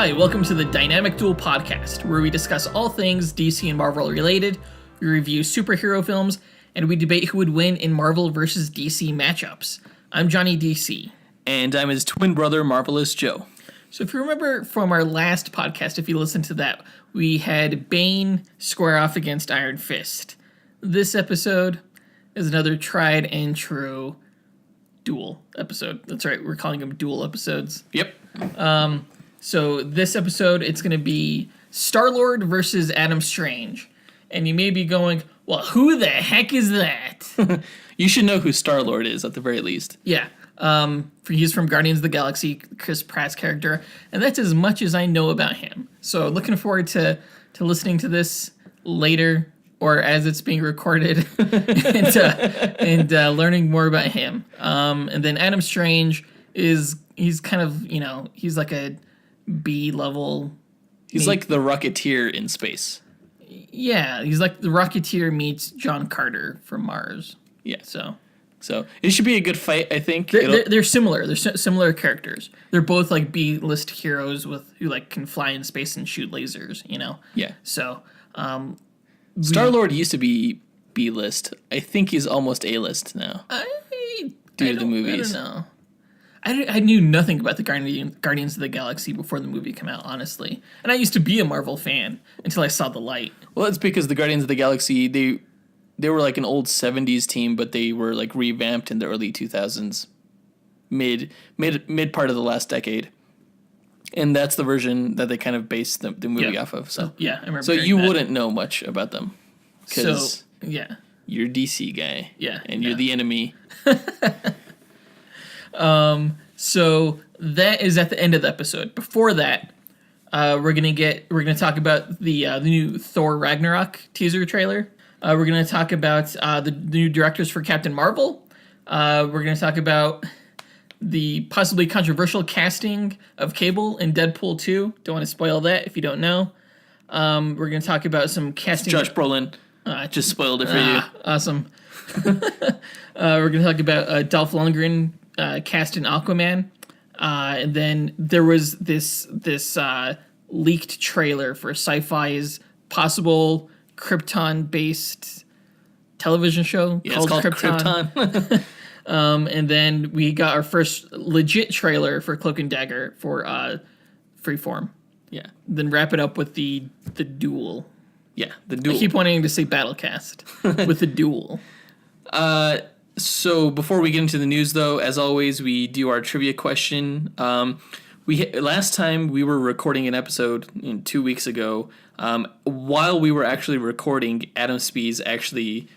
Hi, welcome to the Dynamic Duel podcast, where we discuss all things DC and Marvel related, we review superhero films, and we debate who would win in Marvel versus DC matchups. I'm Johnny DC. And I'm his twin brother, Marvelous Joe. So if you remember from our last podcast, if you listened to that, we had Bane square off against Iron Fist. This episode is another tried and true duel episode. That's right, we're calling them duel episodes. Yep. So this episode, it's going to be Star-Lord versus Adam Strange. And you may be going, well, who the heck is that? You should know who Star-Lord is, at the very least. Yeah. He's from Guardians of the Galaxy, Chris Pratt's character. And that's as much as I know about him. So looking forward to listening to this later, or as it's being recorded, and learning more about him. And then Adam Strange he's kind of, he's like a B-level. He's like the Rocketeer in space. Yeah, he's like the Rocketeer meets John Carter from Mars. Yeah. So it should be a good fight, I think. They're similar. They're similar characters. They're both like B-list heroes who like can fly in space and shoot lasers, Yeah. So, Star-Lord used to be B-list. I think he's almost A-list now. Due to the movies. I don't know. I knew nothing about the Guardians of the Galaxy before the movie came out, honestly. And I used to be a Marvel fan until I saw the light. Well, it's because the Guardians of the Galaxy, they were like an old 70s team, but they were like revamped in the early 2000s, mid part of the last decade. And that's the version that they kind of based the movie off of. So yeah, I remember. So you wouldn't know much about them. So yeah, you're a DC guy. Yeah, and you're the enemy. So that is at the end of the episode. Before that, we're gonna talk about the new Thor Ragnarok teaser trailer. We're gonna talk about the new directors for Captain Marvel. We're gonna talk about the possibly controversial casting of Cable in Deadpool 2. Don't want to spoil that if you don't know. We're gonna talk about some casting. Josh Brolin. Just spoiled it for you. Awesome. We're gonna talk about Dolph Lundgren cast in Aquaman, and then there was this leaked trailer for Syfy's possible Krypton-based television show called Krypton. And then we got our first legit trailer for Cloak and Dagger for Freeform. Yeah. Then wrap it up with the duel. Yeah, the duel. I keep wanting to say Battlecast with the duel. So before we get into the news, though, as always, we do our trivia question. Last time we were recording an episode 2 weeks ago. While we were actually recording, Adam Spees actually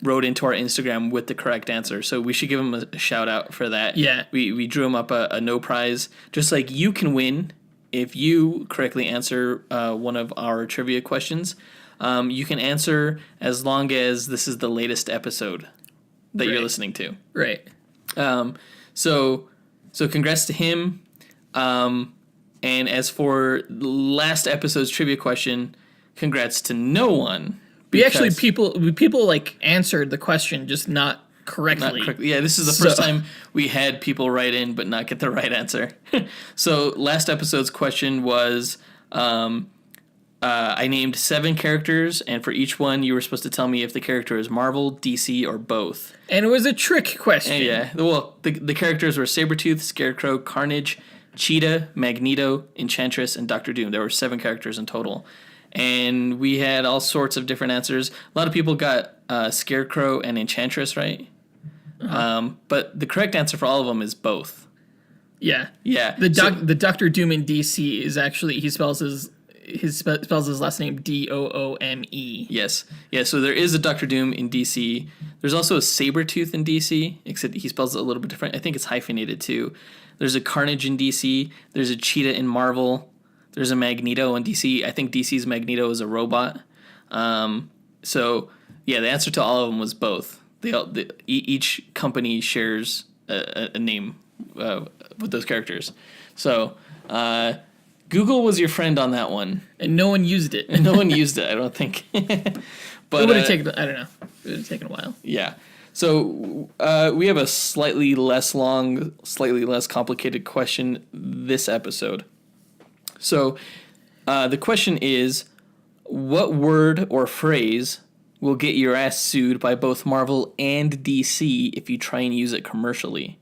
wrote into our Instagram with the correct answer. So we should give him a shout out for that. Yeah. We drew him up a no prize. Just like you can win if you correctly answer one of our trivia questions. You can answer as long as this is the latest episode that you're listening to. Right. So congrats to him. And as for last episode's trivia question, congrats to no one. People like answered the question, just not correctly. Yeah, this is the first time we had people write in but not get the right answer. So last episode's question was, I named 7 characters, and for each one, you were supposed to tell me if the character is Marvel, DC, or both. And it was a trick question. And yeah. Well, the characters were Sabretooth, Scarecrow, Carnage, Cheetah, Magneto, Enchantress, and Doctor Doom. There were 7 characters in total. And we had all sorts of different answers. A lot of people got Scarecrow and Enchantress right. But the correct answer for all of them is both. Yeah. Yeah. The Doctor Doom in DC is actually, he spells his last name Doome. Yes. Yeah, so there is a Doctor Doom in DC. There's also a Sabretooth in DC, except he spells it a little bit different. I think it's hyphenated too. There's a Carnage in DC. There's a Cheetah in Marvel. There's a Magneto in DC. I think DC's Magneto is a robot. So, yeah, the answer to all of them was both. Each company shares a name with those characters. So, Google was your friend on that one. And no one used it. I don't think. But it would have taken, I don't know. It would have taken a while. Yeah. So we have a slightly less long, slightly less complicated question this episode. So the question is, what word or phrase will get your ass sued by both Marvel and DC if you try and use it commercially?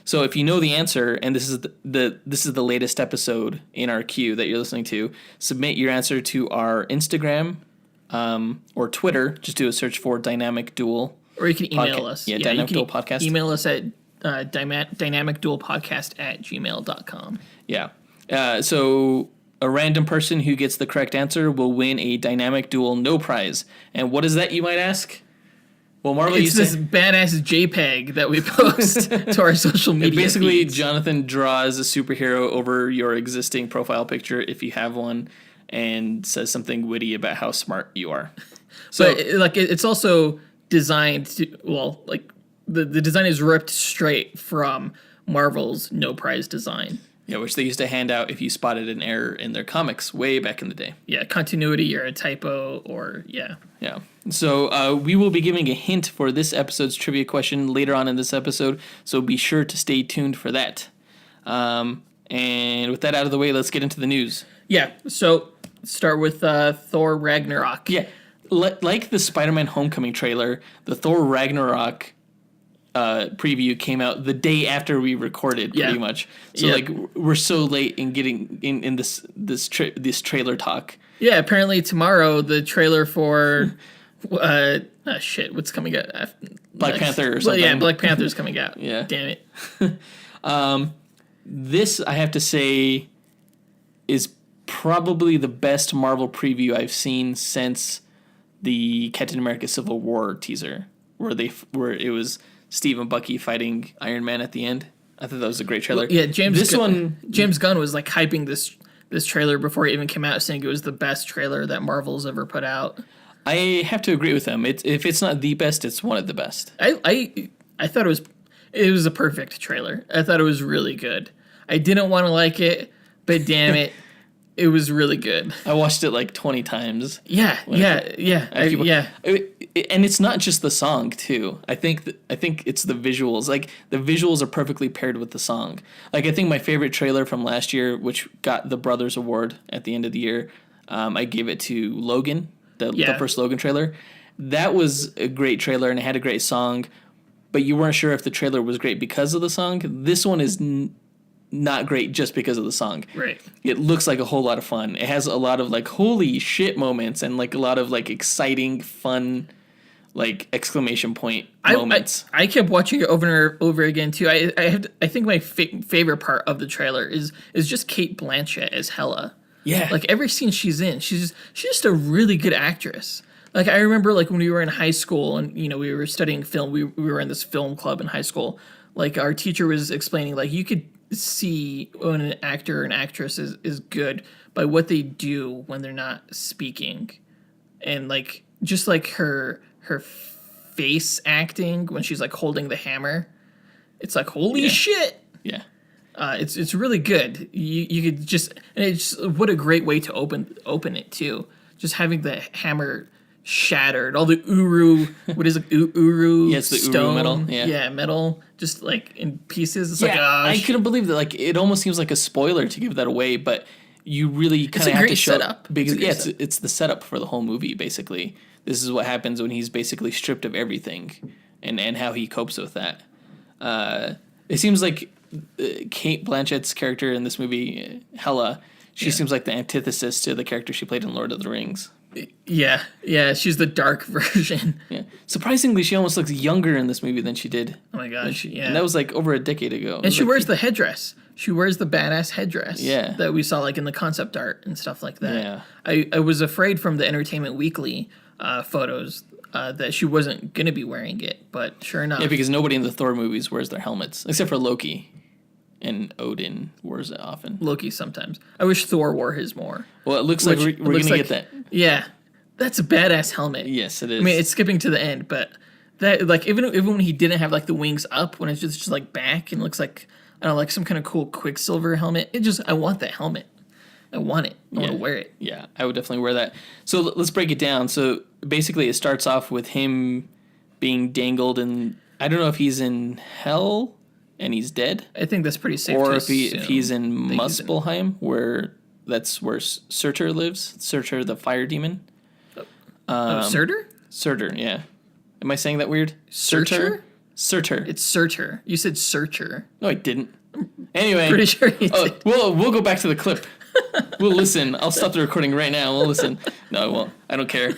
So if you know the answer, and this is the latest episode in our queue that you're listening to, submit your answer to our Instagram or Twitter. Just do a search for Dynamic Duel. Or you can email us. Yeah, Dynamic Duel Podcast. Email us at dynamicduelpodcast@gmail.com. Yeah. So a random person who gets the correct answer will win a Dynamic Duel No Prize. And what is that, you might ask? Well, Marvel, it's this badass JPEG that we post to our social media basically, feeds. Jonathan draws a superhero over your existing profile picture, if you have one, and says something witty about how smart you are. So, but it's also designed to, the design is ripped straight from Marvel's No Prize design. Yeah, which they used to hand out if you spotted an error in their comics way back in the day. Yeah, continuity or a typo or, yeah. Yeah. So we will be giving a hint for this episode's trivia question later on in this episode, so be sure to stay tuned for that. And with that out of the way, let's get into the news. Yeah, so start with Thor Ragnarok. Yeah, like the Spider-Man Homecoming trailer, the Thor Ragnarok preview came out the day after we recorded, pretty much. So we're so late in getting in this trailer talk. Yeah, apparently tomorrow the trailer for what's coming out? Black Panther or something. Well, yeah, Black Panther's coming out. Yeah, damn it. This, I have to say, is probably the best Marvel preview I've seen since the Captain America Civil War teaser, where it was Steve and Bucky fighting Iron Man at the end. I thought that was a great trailer. Well, yeah, James Gunn was hyping this trailer before it even came out, saying it was the best trailer that Marvel's ever put out. I have to agree with him. If it's not the best, it's one of the best. I thought it was a perfect trailer. I thought it was really good. I didn't want to like it, but damn it, it was really good. I watched it like 20 times. Yeah. And it's not just the song too. I think it's the visuals. Like, the visuals are perfectly paired with the song. Like, I think my favorite trailer from last year, which got the Brothers Award at the end of the year, I gave it to Logan, the first Logan trailer. That was a great trailer and it had a great song, but you weren't sure if the trailer was great because of the song. This one is not great just because of the song. Right. It looks like a whole lot of fun. It has a lot of like holy shit moments and like a lot of like exciting, fun, like exclamation point moments. I kept watching it over and over again too. I think my favorite part of the trailer is just Cate Blanchett as Hela. Yeah. Like, every scene she's in, she's just a really good actress. Like, I remember, like, when we were in high school and, you know, we were studying film, we were in this film club in high school. Like, our teacher was explaining, like, you could see when an actor or an actress is good by what they do when they're not speaking. And, like, just, like, her face acting when she's, like, holding the hammer. It's like, holy shit! Yeah. It's really good. You could just, and it's what a great way to open it too. Just having the hammer shattered, all the uru, what is it, uru? Yeah, it's the stone, uru metal. Yeah, metal, just like in pieces. It's I couldn't believe that. Like, it almost seems like a spoiler to give that away, but you really kind of have to show setup. Because it's the setup for the whole movie. Basically, this is what happens when he's basically stripped of everything, and how he copes with that. It seems like Cate Blanchett's character in this movie, Hela, she seems like the antithesis to the character she played in Lord of the Rings. Yeah, she's the dark version. Yeah, surprisingly, she almost looks younger in this movie than she did. Oh my gosh, and that was like over a decade ago. And she wears the headdress. She wears the badass headdress. Yeah. That we saw like in the concept art and stuff like that. Yeah. I was afraid from the Entertainment Weekly photos that she wasn't gonna be wearing it, but sure enough. Yeah, because nobody in the Thor movies wears their helmets except for Loki. And Odin wears it often. Loki sometimes. I wish Thor wore his more. Well, it looks like we're going to get that. Yeah. That's a badass helmet. Yes, it is. I mean, it's skipping to the end, but that, like, even when he didn't have, like, the wings up, when it's just like, back and looks like, I don't know, like some kind of cool Quicksilver helmet, I want that helmet. I want it. I want to wear it. Yeah, I would definitely wear that. So let's break it down. So basically it starts off with him being dangled, and I don't know if he's in hell and he's dead. I think that's pretty safe or to if he's in Muspelheim, where that's where Surtur lives. Surtur, the fire demon. Surtur? Surtur, yeah. Am I saying that weird? Surtur? Surtur. It's Surtur. You said Searcher. No, I didn't. Anyway. Pretty sure you did. We'll go back to the clip. We'll listen. I'll stop the recording right now. We'll listen. No, I won't. I don't care.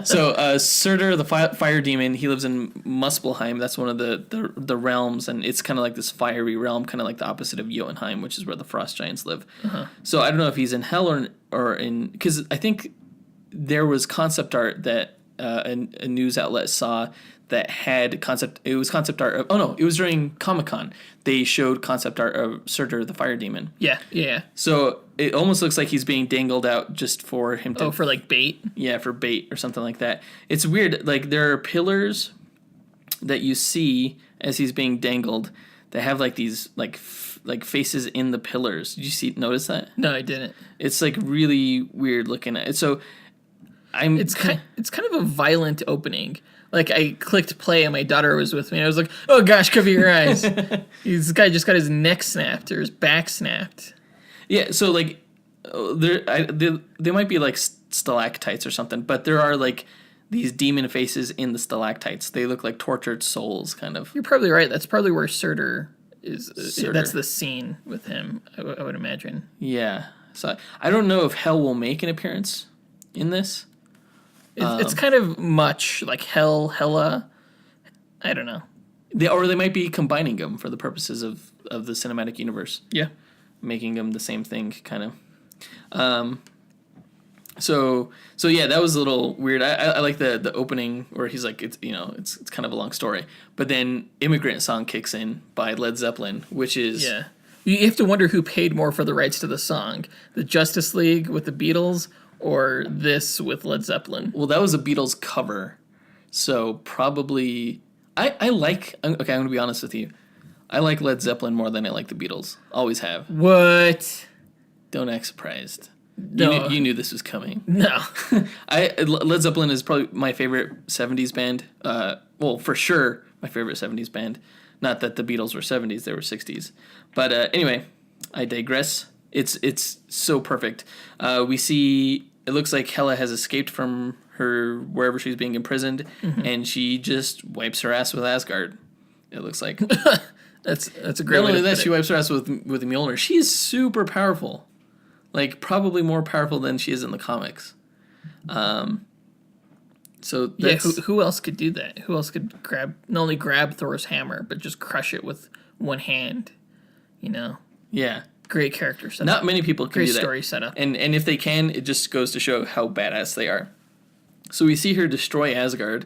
So, Surtur, the fire demon, he lives in Muspelheim. That's one of the realms, and it's kind of like this fiery realm, kind of like the opposite of Jotunheim, which is where the frost giants live. Uh-huh. So I don't know if he's in hell or in... Because I think there was concept art that a news outlet saw that had concept... It was concept art of... Oh, no. It was during Comic-Con. They showed concept art of Surtur, the fire demon. Yeah. So it almost looks like he's being dangled out just for him to... Oh, for like bait? Yeah, for bait or something like that. It's weird. Like, there are pillars that you see as he's being dangled that have like these like faces in the pillars. Did you notice that? No, I didn't. It's like really weird looking at it. So it's kind of a violent opening. Like, I clicked play and my daughter was with me. I was like, oh gosh, cover your eyes. This guy just got his neck snapped or his back snapped. Yeah, so like they might be like stalactites or something, but there are like these demon faces in the stalactites. They look like tortured souls, kind of. You're probably right. That's probably where Surtur is. Surtur. That's the scene with him, I would imagine. Yeah. So I don't know if Hell will make an appearance in this. It's kind of much like Hela. I don't know. They might be combining them for the purposes of the cinematic universe. Yeah. Making them the same thing, kind of. So yeah, that was a little weird. I like the opening where he's like, it's kind of a long story, but then Immigrant Song kicks in by Led Zeppelin, which is... Yeah. You have to wonder who paid more for the rights to the song. The Justice League with the Beatles or this with Led Zeppelin? Well, that was a Beatles cover, so probably... I'm going to be honest with you. I like Led Zeppelin more than I like the Beatles. Always have. What? Don't act surprised. No. You knew this was coming. No. Led Zeppelin is probably my favorite 70s band. Well, for sure, my favorite 70s band. Not that the Beatles were 70s, they were 60s. But anyway, I digress. It's so perfect. We see, it looks like Hela has escaped from her, wherever she's being imprisoned, and she just wipes her ass with Asgard, it looks like. That's a great way to put it. Not only that, she wipes her ass with Mjolnir. She's super powerful. Like, probably more powerful than she is in the comics. So that's... Yeah, who else could do that? Who else could not only grab Thor's hammer, but just crush it with one hand? You know? Yeah. Great character setup. Not many people can do that. Great story setup. And if they can, it just goes to show how badass they are. So we see her destroy Asgard,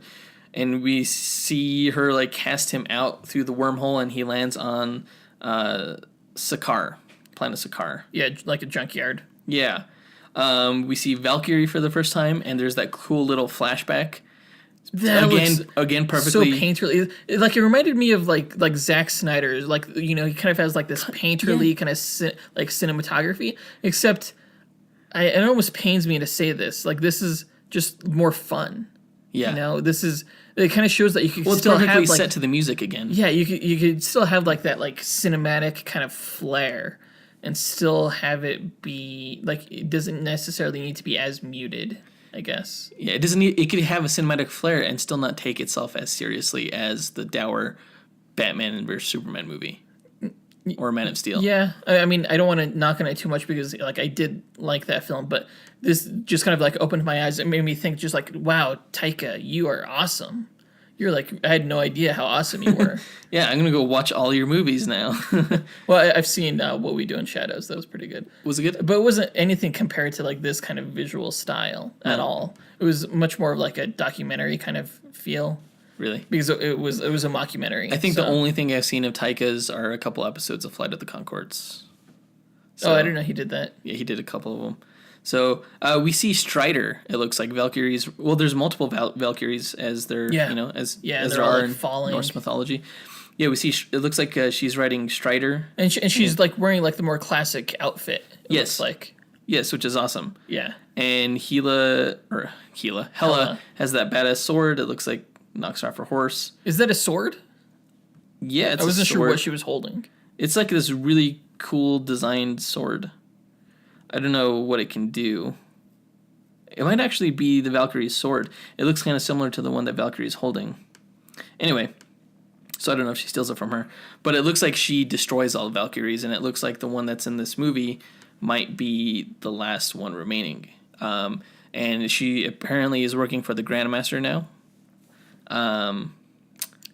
and we see her, like, cast him out through the wormhole, and he lands on Sakaar. Planet Sakaar. Yeah, like a junkyard. Yeah. We see Valkyrie for the first time, and there's that cool little flashback. That again, perfectly. So painterly. It reminded me of like Zack Snyder's. Like, you know, he kind of has like this painterly kind of like cinematography. Except, it almost pains me to say this. Like, this is just more fun. Yeah. You know, it kind of shows that you could still have perfectly like, set to the music again. Yeah, you could still have like that like cinematic kind of flair. And still have it be like, it doesn't necessarily need to be as muted, I guess. Yeah, it doesn't need, it could have a cinematic flair and still not take itself as seriously as the dour Batman vs Superman movie or Man of Steel. Yeah, I mean, I don't want to knock on it too much because like I did like that film, but this just kind of like opened my eyes. It made me think just like, wow, Taika, you are awesome. You're like, I had no idea how awesome you were. Yeah, I'm going to go watch all your movies now. Well, I've seen What We Do in Shadows. That was pretty good. Was it good? But it wasn't anything compared to like this kind of visual style at all. It was much more of like a documentary kind of feel. Really? Because it was a mockumentary. I think the only thing I've seen of Taika's are a couple episodes of Flight of the Conchords. So, I didn't know he did that. Yeah, he did a couple of them. So we see Strider. It looks like Valkyries. Well, there's multiple Valkyries as there, as there are in Norse mythology. Yeah, we see. It looks like she's riding Strider, and she's like wearing like the more classic outfit. Yes, looks like. Yes, which is awesome. Yeah. And Hela has that badass sword. It looks like knocks her off her horse. Is that a sword? Yeah, it's I wasn't sure what she was holding. It's like this really cool designed sword. I don't know what it can do. It might actually be the Valkyrie's sword. It looks kind of similar to the one that Valkyrie is holding. Anyway, so I don't know if she steals it from her. But it looks like she destroys all the Valkyries, and it looks like the one that's in this movie might be the last one remaining. And she apparently is working for the Grandmaster now.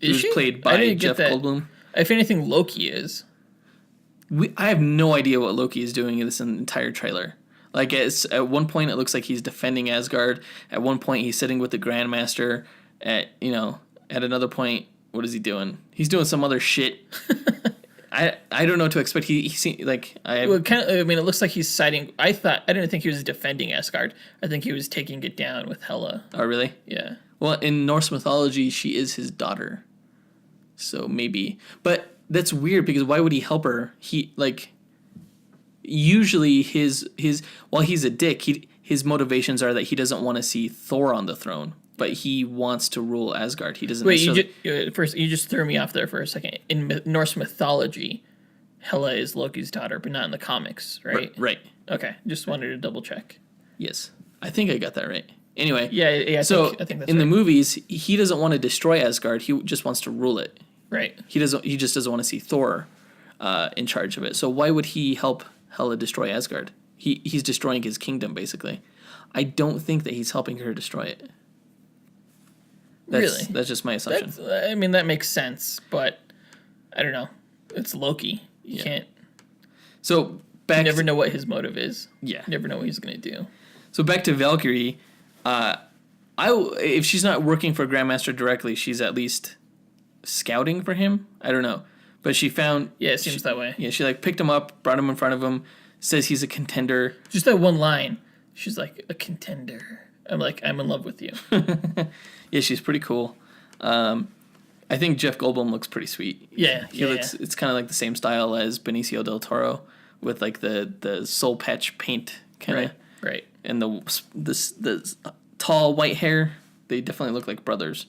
Is she? Played by Jeff Goldblum. If anything, Loki is. I have no idea what Loki is doing in this entire trailer. Like, at one point, it looks like he's defending Asgard. At one point, he's sitting with the Grandmaster. At another point, what is he doing? He's doing some other shit. I don't know what to expect. He seems like it looks like he's siding. I didn't think he was defending Asgard. I think he was taking it down with Hela. Oh, really? Yeah. Well, in Norse mythology, she is his daughter. So maybe, but that's weird because why would he help her? Usually while he's a dick, his motivations are that he doesn't want to see Thor on the throne, but he wants to rule Asgard. He doesn't. Wait, you just threw me off there for a second. In Norse mythology, Hela is Loki's daughter, but not in the comics, right? Right. Okay, just wanted to double check. Yes, I think I got that right. Anyway, yeah. I think that's in the movies, he doesn't want to destroy Asgard. He just wants to rule it. Right. He just doesn't want to see Thor in charge of it. So why would he help Hela destroy Asgard? He's destroying his kingdom, basically. I don't think that he's helping her destroy it. Really? That's just my assumption. That makes sense, but I don't know. It's Loki. You can't. So you never know what his motive is. Yeah. You never know what he's going to do. So back to Valkyrie. If she's not working for Grandmaster directly, she's at least scouting for him. I don't know. But she found... Yeah, it seems that way. Yeah, she picked him up, brought him in front of him, says he's a contender. Just that one line. She's like, a contender. I'm like, I'm in love with you. Yeah, she's pretty cool. I think Jeff Goldblum looks pretty sweet. Yeah, he looks. It's kind of like the same style as Benicio del Toro, with like the soul patch paint kind of. Right. And the tall white hair. They definitely look like brothers.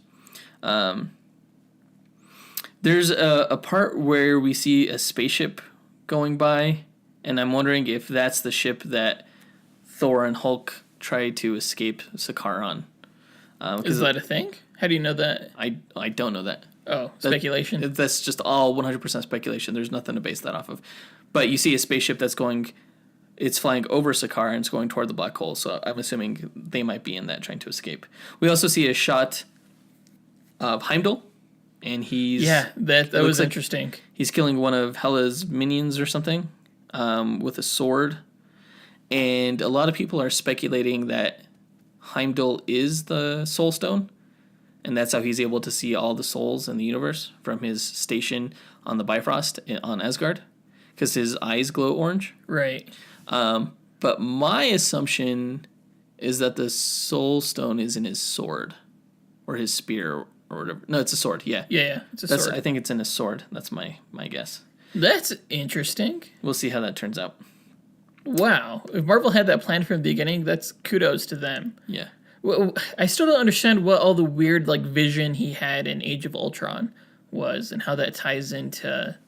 There's a part where we see a spaceship going by, and I'm wondering if that's the ship that Thor and Hulk try to escape Sakaar on. Is that a thing? How do you know that? I don't know that. Oh, speculation? That's just all 100% speculation. There's nothing to base that off of. But you see a spaceship that's it's flying over Sakaar and it's going toward the black hole, so I'm assuming they might be in that trying to escape. We also see a shot of Heimdall, and he's... Yeah, that was interesting. He's killing one of Hela's minions or something with a sword. And a lot of people are speculating that Heimdall is the Soul Stone, and that's how he's able to see all the souls in the universe from his station on the Bifrost on Asgard, because his eyes glow orange. Right. But my assumption is that the Soul Stone is in his sword, or his spear, or whatever. No, it's a sword. Yeah. Yeah, it's a sword. I think it's in his sword. That's my guess. That's interesting. We'll see how that turns out. Wow. If Marvel had that plan from the beginning, that's kudos to them. Yeah. Well, I still don't understand what all the weird vision he had in Age of Ultron was and how that ties into...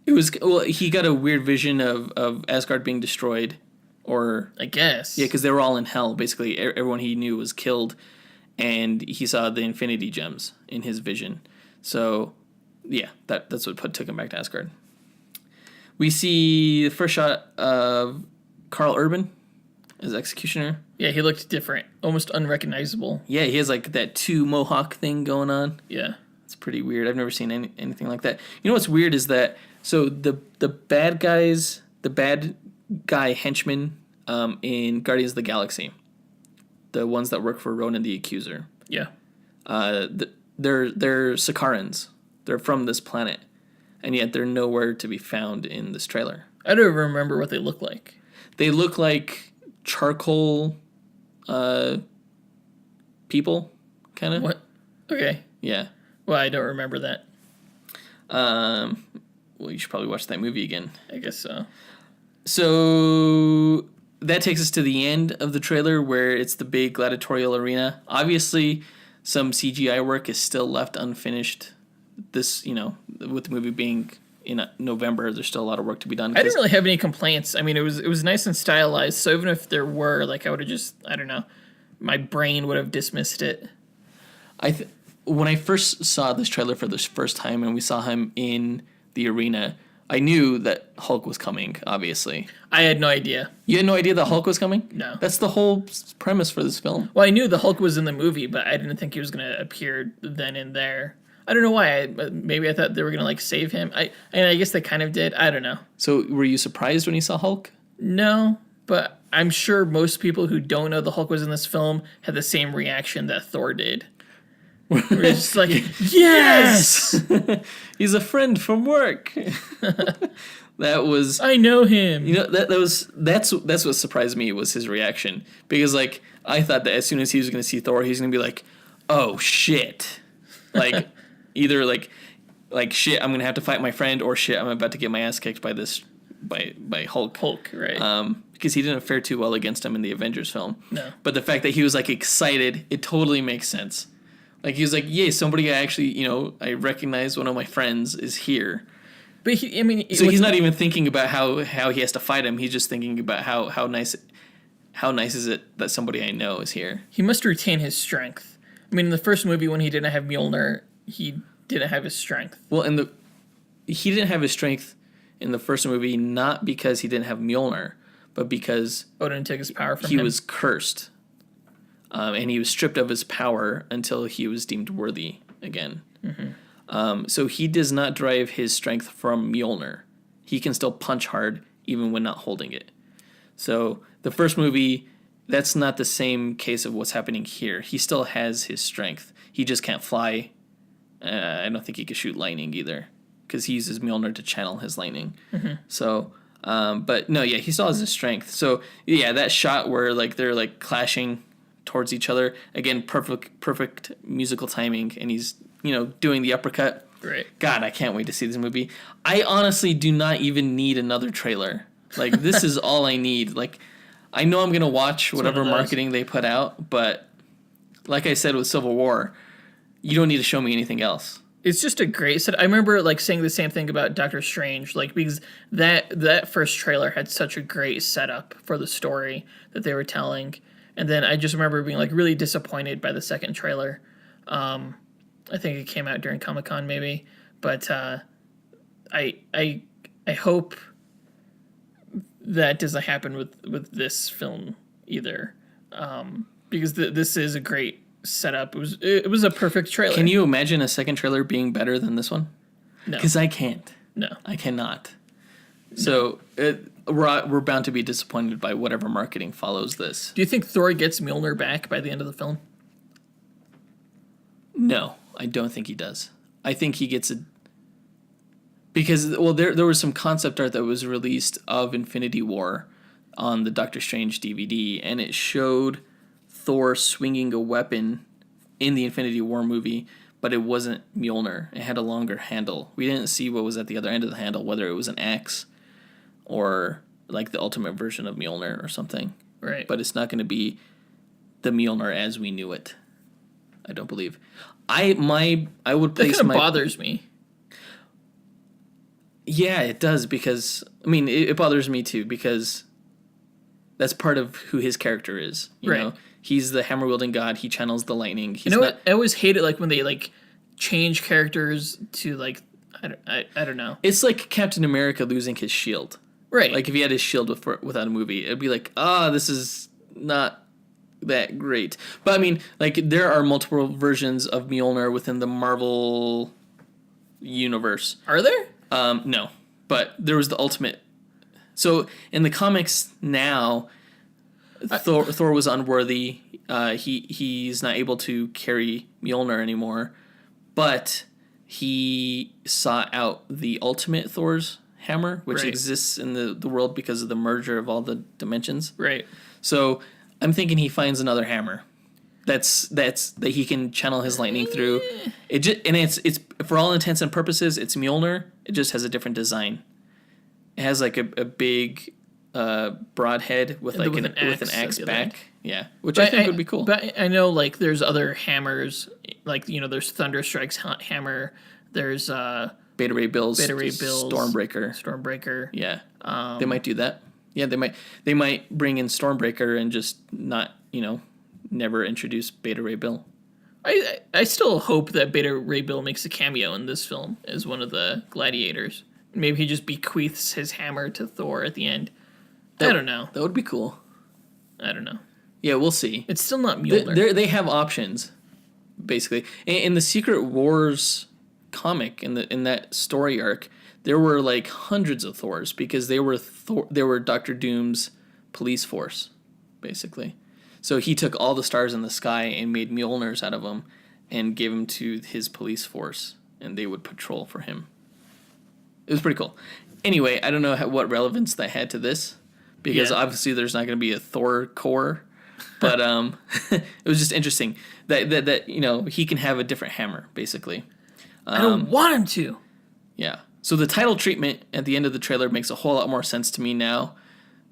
He got a weird vision of Asgard being destroyed, or... I guess. Yeah, because they were all in hell. Basically, everyone he knew was killed, and he saw the Infinity Gems in his vision. So, yeah, that's what took him back to Asgard. We see the first shot of Karl Urban as Executioner. Yeah, he looked different, almost unrecognizable. Yeah, he has that 2 mohawk thing going on. Yeah. It's pretty weird. I've never seen anything like that. You know what's weird is that, so the bad guy henchmen in Guardians of the Galaxy, the ones that work for Ronan the Accuser. Yeah. They're Sakarans. They're from this planet. And yet they're nowhere to be found in this trailer. I don't remember what they look like. They look like charcoal people, kind of. What? Okay. Yeah. Well, I don't remember that. Well, you should probably watch that movie again. I guess so. So that takes us to the end of the trailer where it's the big gladiatorial arena. Obviously, some CGI work is still left unfinished. This, with the movie being in November. There's still a lot of work to be done. I didn't really have any complaints. I mean, it was nice and stylized. So even if there were, like, I would have just, I don't know, my brain would have dismissed it. When I first saw this trailer for the first time and we saw him in the arena, I knew that Hulk was coming, obviously. I had no idea. You had no idea that Hulk was coming? No. That's the whole premise for this film. Well, I knew the Hulk was in the movie, but I didn't think he was going to appear then and there. I don't know why. Maybe I thought they were going to, like, save him. And I guess they kind of did. I don't know. So were you surprised when you saw Hulk? No, but I'm sure most people who don't know the Hulk was in this film had the same reaction that Thor did. We're just like, yes! He's a friend from work. That was... I know him. You know, that's what surprised me was his reaction. Because, like, I thought that as soon as he was going to see Thor, he was going to be like, oh, shit. Like, either, like, shit, I'm going to have to fight my friend, or shit, I'm about to get my ass kicked by Hulk. Hulk, right. Because he didn't fare too well against him in the Avengers film. No. But the fact that he was, like, excited, it totally makes sense. Like, he was like, yay, somebody I actually, I recognize, one of my friends is here. But he's not even thinking about how he has to fight him. He's just thinking about how nice is it that somebody I know is here. He must retain his strength. I mean, in the first movie when he didn't have Mjolnir, he didn't have his strength. Well, he didn't have his strength in the first movie, not because he didn't have Mjolnir, but because Odin took his power from him. He was cursed. And he was stripped of his power until he was deemed worthy again. Mm-hmm. So he does not derive his strength from Mjolnir. He can still punch hard even when not holding it. So the first movie, that's not the same case of what's happening here. He still has his strength. He just can't fly. I don't think he can shoot lightning either, because he uses Mjolnir to channel his lightning. Mm-hmm. So, but no, yeah, he still has his strength. So yeah, that shot where like they're like clashing towards each other, again, perfect musical timing, and he's doing the uppercut. Right. God, I can't wait to see this movie. I honestly do not even need another trailer. Like, this is all I need. Like, I know I'm gonna watch whatever marketing they put out, but like I said with Civil War, you don't need to show me anything else. It's just a great set. I remember like saying the same thing about Doctor Strange, like, because that first trailer had such a great setup for the story that they were telling. And then I just remember being like really disappointed by the second trailer. I think it came out during Comic-Con maybe, but I hope that doesn't happen with this film either, because this is a great setup. It was a perfect trailer. Can you imagine a second trailer being better than this one? No, because I can't. No, I cannot. So we're bound to be disappointed by whatever marketing follows this. Do you think Thor gets Mjolnir back by the end of the film? No, I don't think he does. I think he gets it because, well, there was some concept art that was released of Infinity War on the Doctor Strange DVD, and it showed Thor swinging a weapon in the Infinity War movie, but it wasn't Mjolnir. It had a longer handle. We didn't see what was at the other end of the handle, whether it was an axe or like the ultimate version of Mjolnir or something. Right. But it's not going to be the Mjolnir as we knew it. I don't believe. I would place that kind of bothers me. Yeah, it does, because I mean it bothers me too, because that's part of who his character is. You know, he's the hammer wielding god. He channels the lightning. He's what? I always hate it like when they like change characters to like I don't know. It's like Captain America losing his shield. Right. Like if he had his shield without a movie, it'd be like, this is not that great. But I mean, like there are multiple versions of Mjolnir within the Marvel universe. Are there? No, but there was the ultimate. So in the comics now, Thor was unworthy. He's not able to carry Mjolnir anymore, but he sought out the ultimate Thor's hammer, which exists in the world because of the merger of all the dimensions. Right. So I'm thinking he finds another hammer. That's that he can channel his lightning through. It's for all intents and purposes, it's Mjolnir. It just has a different design. It has like a big broad head with like an axe back. Yeah, which I think would be cool. But I know like there's other hammers, like there's Thunderstrike's hammer. There's Beta Ray Bill's Stormbreaker. Yeah, they might do that. Yeah, they might bring in Stormbreaker and just not, never introduce Beta Ray Bill. I still hope that Beta Ray Bill makes a cameo in this film as one of the gladiators. Maybe he just bequeaths his hammer to Thor at the end. I don't know. That would be cool. I don't know. Yeah, we'll see. It's still not Mjolnir. They have options, basically. In the Secret Wars comic, in that story arc, there were like hundreds of Thors because they were Doctor Doom's police force, basically. So he took all the stars in the sky and made Mjolnirs out of them and gave them to his police force, and they would patrol for him. It was pretty cool. Anyway, I don't know what relevance that had to this, because obviously there's not going to be a Thor core, but it was just interesting that he can have a different hammer, basically. I don't want him to. Yeah. So the title treatment at the end of the trailer makes a whole lot more sense to me now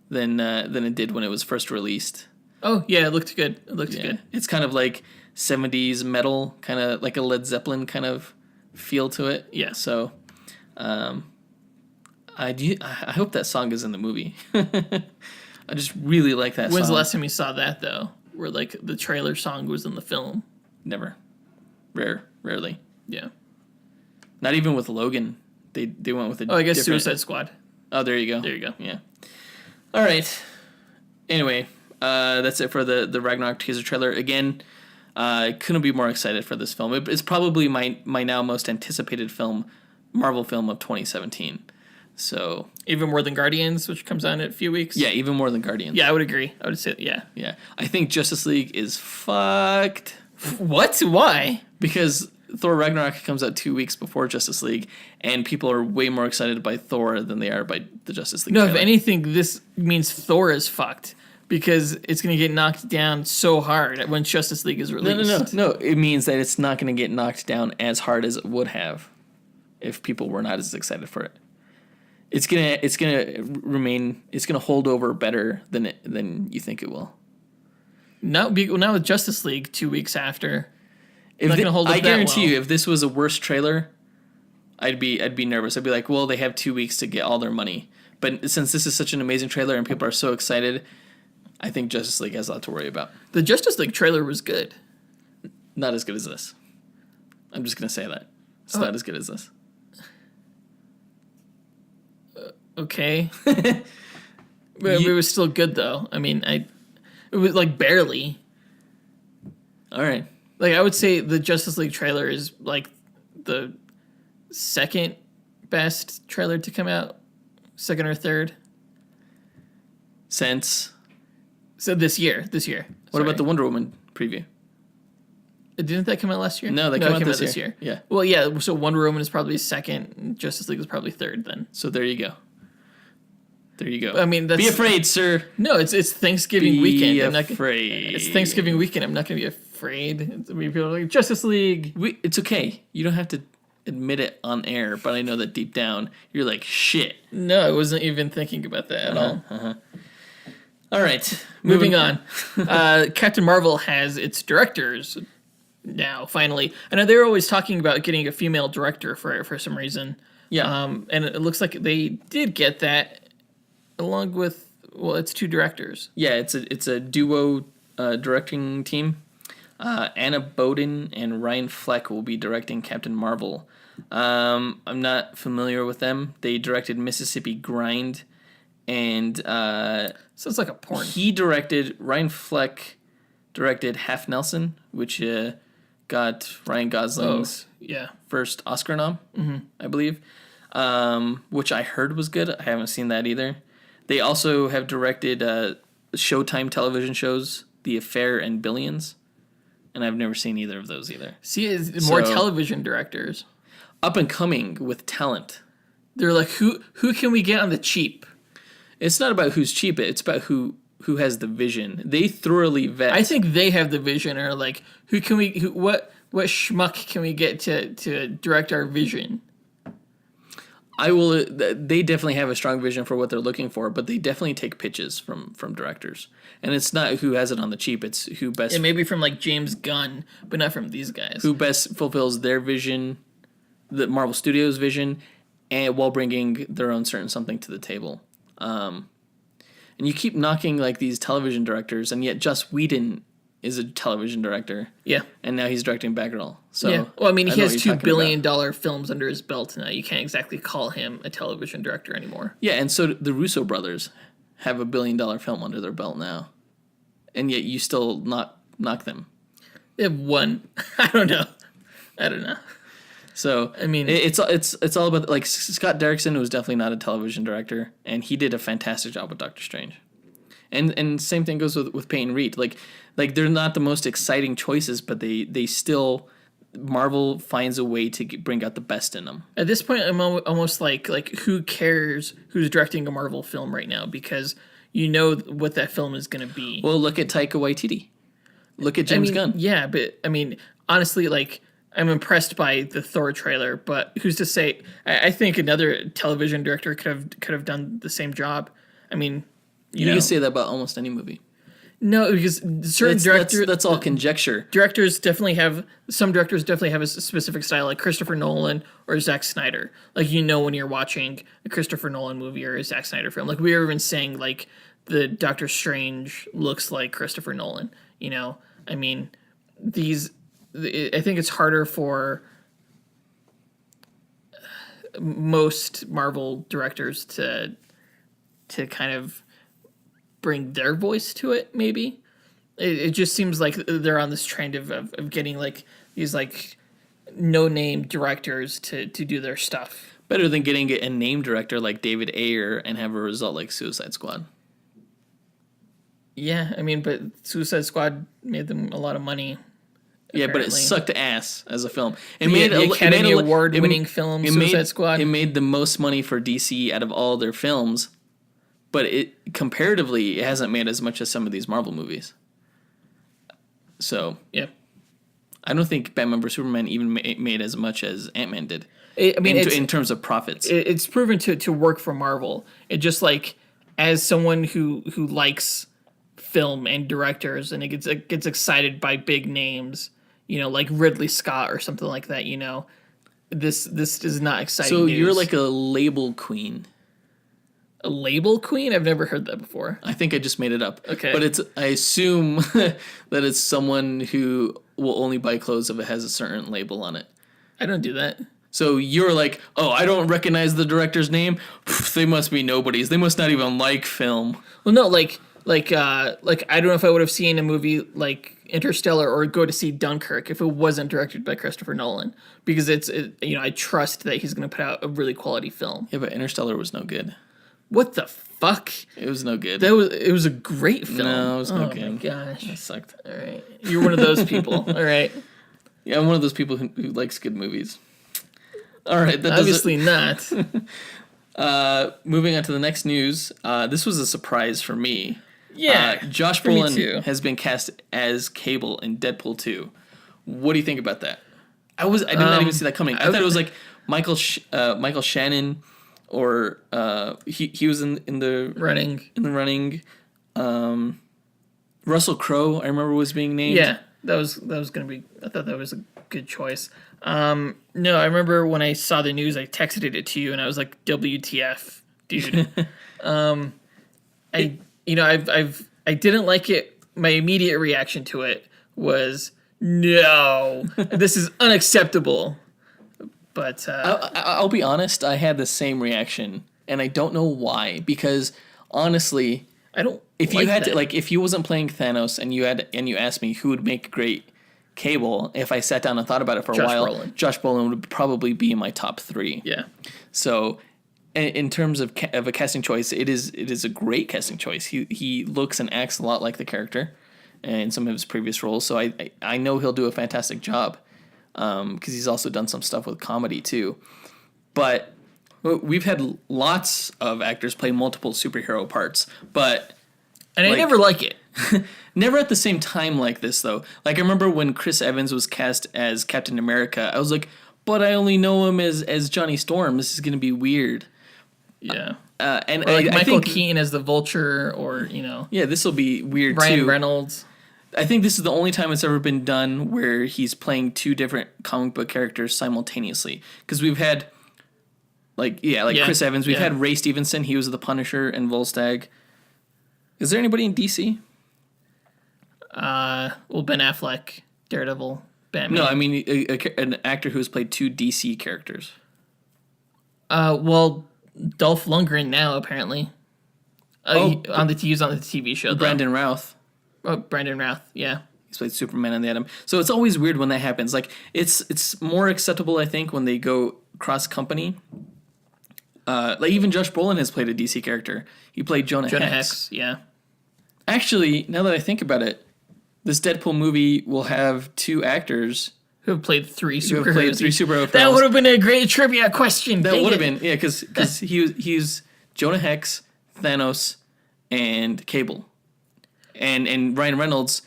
than it did when it was first released. Oh, yeah, it looked good. Good. It's kind of like 70s metal, kind of like a Led Zeppelin kind of feel to it. Yeah. So I hope that song is in the movie. I just really like that song. When's the last time you saw that, though? Where, like, the trailer song was in the film? Never. Rarely. Yeah. Not even with Logan. They went with a I guess Suicide Squad. Oh, there you go. Yeah. All right. Anyway, that's it for the Ragnarok teaser trailer. Again, I couldn't be more excited for this film. It's probably my now most anticipated Marvel film of 2017. So even more than Guardians, which comes out in a few weeks. Yeah, even more than Guardians. Yeah, I would agree. I would say yeah. Yeah, I think Justice League is fucked. What? Why? Because Thor Ragnarok comes out 2 weeks before Justice League, and people are way more excited by Thor than they are by the Justice League. No, trailer. if anything, this means Thor is fucked because it's going to get knocked down so hard when Justice League is released. No. It means that it's not going to get knocked down as hard as it would have if people were not as excited for it. It's gonna hold over better than you think it will. Now with Justice League 2 weeks after, I guarantee you, if this was a worse trailer, I'd be nervous. I'd be like, well, they have 2 weeks to get all their money. But since this is such an amazing trailer and people are so excited, I think Justice League has a lot to worry about. The Justice League trailer was good. Not as good as this. I'm just gonna say that it's not as good as this. Okay. But it was still good, though. I mean, it was, like, barely. All right. Like, I would say the Justice League trailer is, like, the second best trailer to come out. Second or third. Since? So this year. What about the Wonder Woman preview? Didn't that come out last year? No, that came out this year. Yeah. Well, yeah, so Wonder Woman is probably second. Justice League is probably third then. So there you go. I mean, be afraid, sir. No, it's Thanksgiving weekend. I'm not afraid. It's Thanksgiving weekend. I'm not going to be afraid. People are like, Justice League. It's okay. You don't have to admit it on air, but I know that deep down you're like, shit. No, I wasn't even thinking about that at all. All right. Moving on. Captain Marvel has its directors now, finally. I know they were always talking about getting a female director for some reason. Yeah. And it looks like they did get that. Along with, it's two directors. Yeah, it's a duo directing team. Anna Boden and Ryan Fleck will be directing Captain Marvel. I'm not familiar with them. They directed Mississippi Grind, and sounds like a porn. Ryan Fleck directed Half Nelson, which got Ryan Gosling's first Oscar nom, I believe, which I heard was good. I haven't seen that either. They also have directed Showtime television shows, The Affair and Billions, and I've never seen either of those either. See, more television directors. Up and coming with talent. They're like, who can we get on the cheap? It's not about who's cheap, it's about who has the vision. They thoroughly vet. I think they have the vision, or like, what schmuck can we get to direct our vision? They definitely have a strong vision for what they're looking for, but they definitely take pitches from directors. And it's not who has it on the cheap, it's who best... It may be from, like, James Gunn, but not from these guys. Who best fulfills their vision, the Marvel Studios vision, and while bringing their own certain something to the table. And you keep knocking like these television directors, and yet Joss Whedon is a television director. Yeah. And now he's directing Batgirl. So yeah. Well, I mean, he has $2 billion about. films under his belt now. You can't exactly call him a television director anymore. Yeah, and so the Russo brothers have $1 billion film under their belt now. And yet you still knock them. They have one. I don't know. So I mean, it's all about like Scott Derrickson was definitely not a television director, and he did a fantastic job with Doctor Strange. And same thing goes with Peyton Reed. Like they're not the most exciting choices, but they still Marvel finds a way to bring out the best in them. At this point, I'm almost like who cares who's directing a Marvel film right now, because you know what that film is going to be. Well, look at Taika Waititi. Look at James Gunn. Yeah, but I mean, honestly, like, I'm impressed by the Thor trailer, but who's to say? I think another television director could have done the same job. I mean, you know. can say that about almost any movie. No, because certain directors... That's all conjecture. Some directors definitely have a specific style, like Christopher Nolan or Zack Snyder. Like, you know when you're watching a Christopher Nolan movie or a Zack Snyder film. Like, we were even saying, like, the Doctor Strange looks like Christopher Nolan, you know? I mean, I think it's harder for most Marvel directors to kind of bring their voice to it, maybe. It just seems like they're on this trend of getting like these like no-name directors to do their stuff. Better than getting a name director like David Ayer and have a result like Suicide Squad. Yeah, I mean, but Suicide Squad made them a lot of money. Yeah, but it sucked ass as a film. It made the Academy Award-winning film, Suicide Squad. It made the most money for DC out of all their films, but comparatively, it hasn't made as much as some of these Marvel movies. So, yeah, I don't think Batman vs Superman even made as much as Ant-Man did. In terms of profits, it's proven to work for Marvel. It just like, as someone who likes film and directors and it gets excited by big names, you know, like Ridley Scott or something like that, you know, this is not exciting. So you're like a label queen. A label queen? I've never heard that before. I think I just made it up. Okay. But I assume that it's someone who will only buy clothes if it has a certain label on it. I don't do that. So you're like, oh, I don't recognize the director's name. They must be nobodies. They must not even like film. Well, no, like I don't know if I would have seen a movie like Interstellar or go to see Dunkirk if it wasn't directed by Christopher Nolan, because I trust that he's going to put out a really quality film. Yeah, but Interstellar was no good. What the fuck? It was no good. It was a great film. No, it was no good. Oh my gosh, it sucked. All right, you're one of those people. All right. Yeah, I'm one of those people who likes good movies. All right, that obviously not. Moving on to the next news. This was a surprise for me. Yeah, Josh Brolin has been cast as Cable in Deadpool 2. What do you think about that? I did not even see that coming. I thought it was like Michael Shannon, or he was in the running. Russell Crowe, I remember, was being named. Yeah, that was gonna be. I thought that was a good choice. No, I remember when I saw the news, I texted it to you, and I was like, "WTF, dude." I didn't like it. My immediate reaction to it was, no, this is unacceptable. But I'll be honest, I had the same reaction, and I don't know why. Because honestly, I don't. If you had to, like, if you wasn't playing Thanos and you asked me who would make a great Cable, if I sat down and thought about it for a while, Josh Brolin would probably be in my top 3. Yeah. So, in terms of a casting choice, it is a great casting choice. He looks and acts a lot like the character in some of his previous roles. So I know he'll do a fantastic job, because he's also done some stuff with comedy too. But we've had lots of actors play multiple superhero parts, and I never like it. Never at the same time like this, though. Like, I remember when Chris Evans was cast as Captain America, I was like, but I only know him as Johnny Storm. This is going to be weird. Yeah. And or like Michael Keaton as the Vulture, or, you know. Yeah, this will be weird, Ryan too. Reynolds. I think this is the only time it's ever been done where he's playing two different comic book characters simultaneously. Because we've had, Chris Evans. We've had Ray Stevenson. He was the Punisher and Volstagg. Is there anybody in DC? Well, Ben Affleck, Daredevil, Batman. No, I mean an actor who has played two DC characters. Well, Dolph Lundgren now apparently. He was on the TV show. Brandon Routh. Oh, Brandon Routh, yeah. He's played Superman and the Atom. So it's always weird when that happens. Like it's more acceptable, I think, when they go cross company. Like even Josh Brolin has played a DC character. He played Jonah Hex. Yeah. Actually, now that I think about it, this Deadpool movie will have two actors who have played three superheroes. That would have been a great trivia question. That would have been, yeah, because he's Jonah Hex, Thanos, and Cable. And Ryan Reynolds,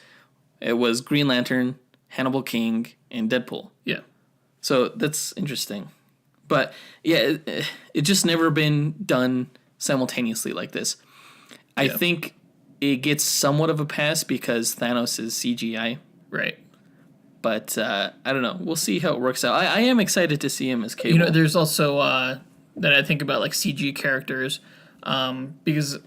it was Green Lantern, Hannibal King, and Deadpool. Yeah. So that's interesting. But yeah, it just never been done simultaneously like this. I think it gets somewhat of a pass because Thanos is CGI. Right. But I don't know. We'll see how it works out. I am excited to see him as Cable. You know, there's also that I think about like CG characters because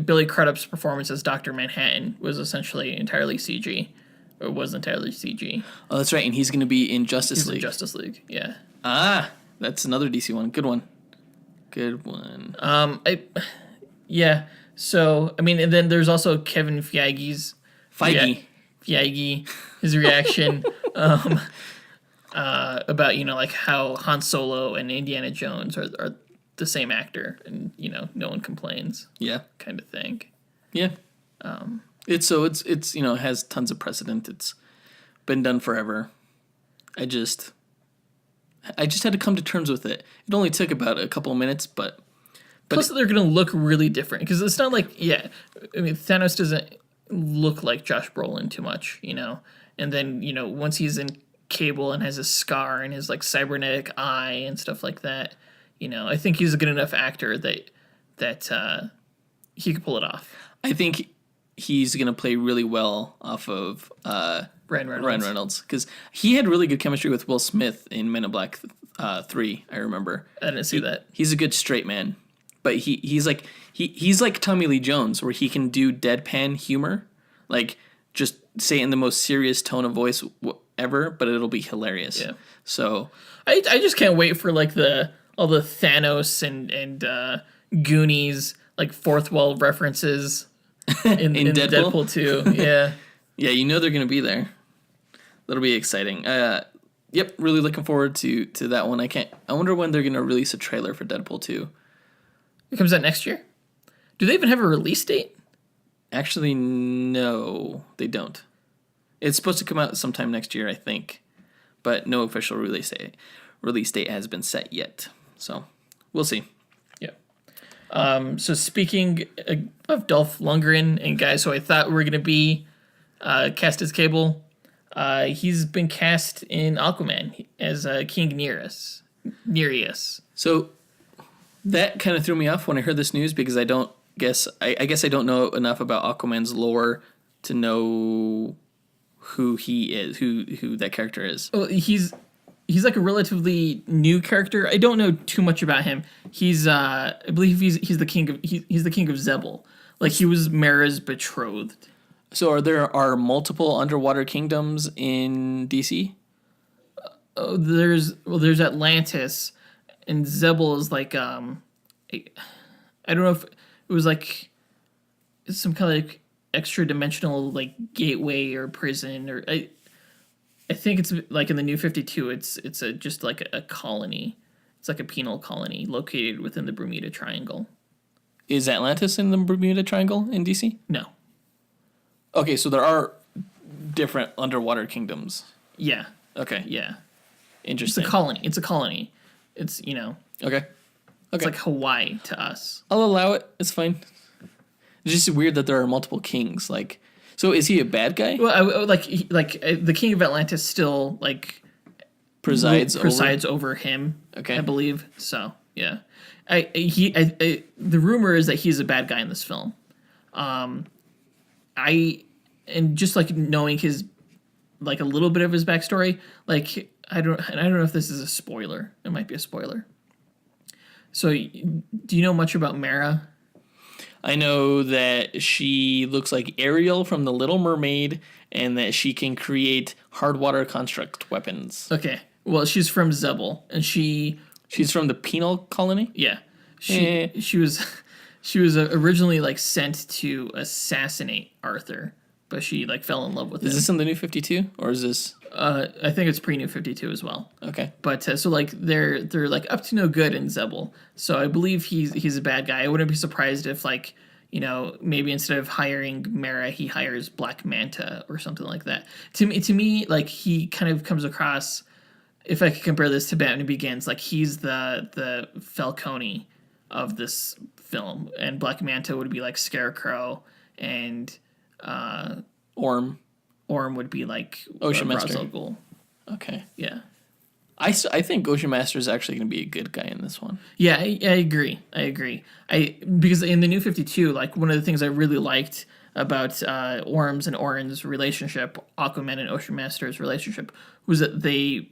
Billy Crudup's performance as Dr. Manhattan was essentially entirely CG. Or was entirely CG. Oh, that's right. And he's going to be in Justice League. Justice League, yeah. Ah, that's another DC one. Good one. Yeah. So, I mean, and then there's also Kevin Feige's... Feige. His reaction about, you know, like how Han Solo and Indiana Jones are the same actor and, you know, no one complains. Yeah. Kind of thing. Yeah. It's you know, it has tons of precedent. It's been done forever. I just had to come to terms with it. It only took about a couple of minutes, but plus they're going to look really different because it's not like, I mean, Thanos doesn't look like Josh Brolin too much, you know. And then, you know, once he's in Cable and has a scar and his like cybernetic eye and stuff like that, you know, I think he's a good enough actor that he could pull it off. I think he's going to play really well off of Ryan Reynolds because he had really good chemistry with Will Smith in Men in Black 3. I remember. I didn't see that. He's a good straight man, but he's like Tommy Lee Jones, where he can do deadpan humor, like just say it in the most serious tone of voice ever, but it'll be hilarious. Yeah. So I just can't wait for like all the Thanos and Goonies like fourth wall references in Deadpool 2. Yeah. Yeah, you know they're gonna be there. That'll be exciting. Yep, really looking forward to that one. I wonder when they're gonna release a trailer for Deadpool 2. It comes out next year? Do they even have a release date? Actually, no, they don't. It's supposed to come out sometime next year, I think, but no official release date has been set yet. So we'll see. Yeah. So speaking of Dolph Lundgren and guys who I thought were going to be cast as Cable, he's been cast in Aquaman as King Nereus. So that kind of threw me off when I heard this news because I guess I don't know enough about Aquaman's lore to know who he is, who that character is. Well, he's like a relatively new character. I don't know too much about him. He's I believe he's the king of Zebel. Like he was Mara's betrothed. So there are multiple underwater kingdoms in DC? There's Atlantis, and Zebel is like I don't know if it was like some kind of like extra dimensional like gateway or prison, or I think it's like in the New 52 it's just like a colony. It's like a penal colony located within the Bermuda Triangle. Is Atlantis in the Bermuda Triangle in DC? No. Okay, so there are different underwater kingdoms. Yeah. Okay. Yeah. Interesting. It's a colony. It's, you know. Okay. It's like Hawaii to us. I'll allow it. It's fine. It's just weird that there are multiple kings. Like, so is he a bad guy? Well, the king of Atlantis still like presides over him. Okay. I believe so. Yeah. The rumor is that he's a bad guy in this film. I and just like knowing his like a little bit of his backstory, like I don't know if this is a spoiler. It might be a spoiler. So, do you know much about Mera? I know that she looks like Ariel from The Little Mermaid, and that she can create hard water construct weapons. Okay. Well, she's from Zebel, and she's from the penal colony. Yeah, she was originally like sent to assassinate Arthur, but she like fell in love with him. Is this in the New 52, or is this? I think it's pre-New 52 as well. Okay. But so like they're like up to no good in Zebel. So I believe he's a bad guy. I wouldn't be surprised if like, you know, maybe instead of hiring Mera, he hires Black Manta or something like that. To me, like he kind of comes across, if I could compare this to Batman Begins, like he's the Falcone of this film, and Black Manta would be like Scarecrow, and Orm would be like Ocean Ra's Master. al Ghul. Okay. Yeah. I think Ocean Master is actually going to be a good guy in this one. Yeah, I agree. Because in the New 52, like one of the things I really liked about Orm's and Orin's relationship, Aquaman and Ocean Master's relationship, was that they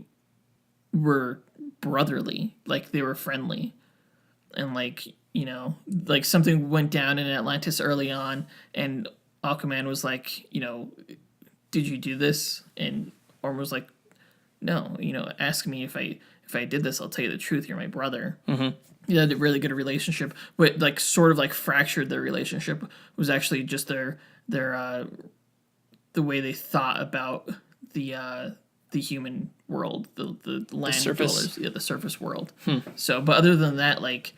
were brotherly, like they were friendly, and like, you know, like something went down in Atlantis early on, and Aquaman was like, you know, did you do this? And Orm was like, no, you know, ask me if I did this, I'll tell you the truth. You're my brother. Mm-hmm. Yeah, had a really good relationship. What like sort of like fractured their relationship was actually just their the way they thought about the human world, the land surface. dwellers, yeah, the surface world. So, but other than that, like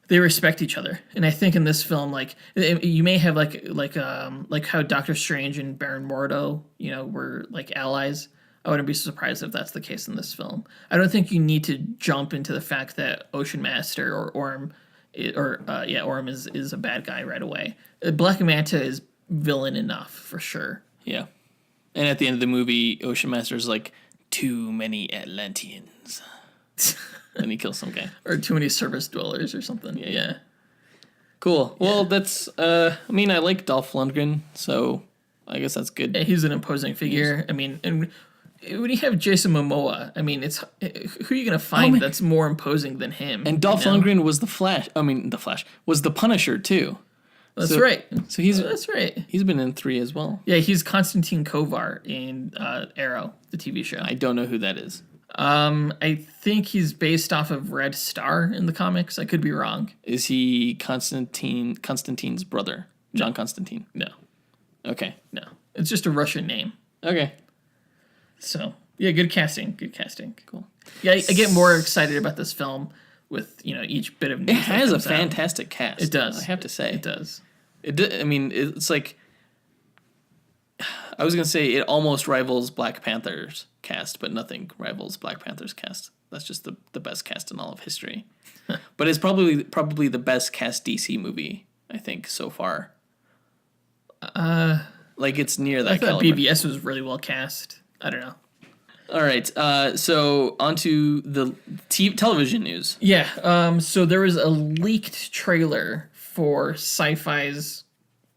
they respect each other, and I think in this film, like you may have like how Doctor Strange and Baron Mordo, you know, were like allies. I wouldn't be surprised if that's the case in this film. I don't think you need to jump into the fact that Ocean Master or Orm, Orm is a bad guy right away. Black Manta is villain enough for sure. Yeah, and at the end of the movie, Ocean Master's like, too many Atlanteans. Then he kills some guy. Or too many surface dwellers or something. Yeah. Cool. Well, that's, I mean, I like Dolph Lundgren, so I guess that's good. Yeah, he's an imposing figure. I mean, and when you have Jason Momoa, I mean, who are you going to find that's more imposing than him? And Dolph Lundgren was the Flash, was the Punisher, too. That's right. So that's right. He's been in 3 as well. Yeah, he's Konstantin Kovar in Arrow, the TV show. I don't know who that is. I think he's based off of Red Star in the comics. I could be wrong. Is he Constantine's brother? John Constantine? No. Okay. No. It's just a Russian name. Okay. So, yeah, good casting. Cool. Yeah, I get more excited about this film with, you know, each bit of news. It has a fantastic cast. It does. I have to say. It does. I mean, it's like, I was going to say it almost rivals Black Panther's cast, but nothing rivals Black Panther's cast. That's just the best cast in all of history. But it's probably the best cast DC movie, I think, so far. Like, it's near that I thought caliber. BVS was really well cast. I don't know. All right, so on to the television news. Yeah, so there was a leaked trailer for Syfy's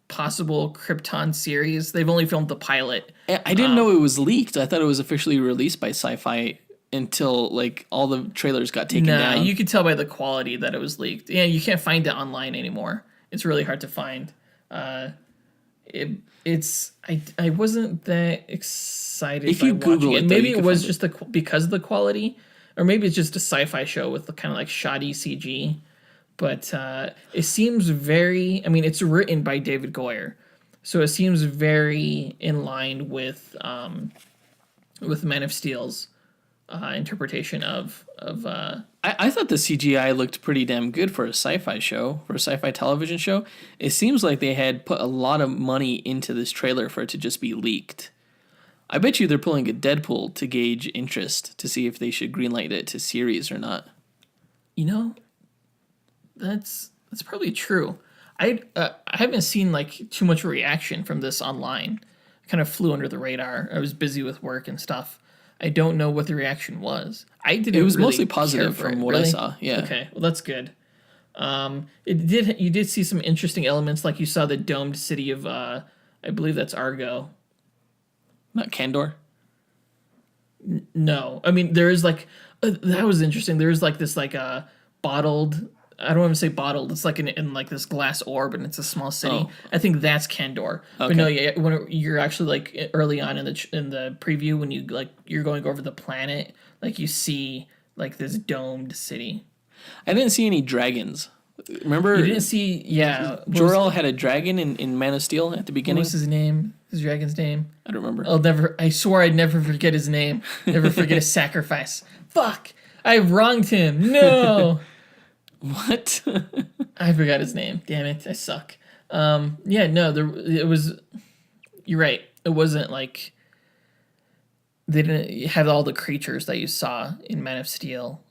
possible Krypton series. They've only filmed the pilot. I didn't know it was leaked. I thought it was officially released by Syfy until like all the trailers got taken down. You could tell by the quality that it was leaked. Yeah, you can't find it online anymore. It's really hard to find. I wasn't that excited. If you Google it, maybe it was just because of the quality, or maybe it's just a sci-fi show with the kind of like shoddy CG. But it seems very. I mean, it's written by David Goyer, so it seems very in line with Man of Steel's interpretation of. I thought the CGI looked pretty damn good for a sci-fi show, for a sci-fi television show. It seems like they had put a lot of money into this trailer for it to just be leaked. I bet you they're pulling a Deadpool to gauge interest to see if they should greenlight it to series or not. You know, that's probably true. I haven't seen like too much reaction from this online. It kind of flew under the radar. I was busy with work and stuff. I don't know what the reaction was. It was mostly positive from what I saw. Yeah. Okay. Well, that's good. You did see some interesting elements, like you saw the domed city of I believe that's Argo Not Kandor? No, I mean there is like that was interesting. There is like this like bottled. I don't want to say bottled. It's like in like this glass orb, and it's a small city. Oh. I think that's Kandor. But no, yeah, when you're actually like early on in the preview, when you like you're going over the planet, like you see like this domed city. I didn't see any dragons. Remember? You didn't see, yeah. Jor-El had a dragon in Man of Steel at the What beginning. was his name? His dragon's name? I don't remember. I swore I'd never forget his name. Never forget his sacrifice. Fuck! I wronged him. No! What? I forgot his name. Damn it, I suck. Yeah, no, it was. You're right. It wasn't like they didn't have all the creatures that you saw in Man of Steel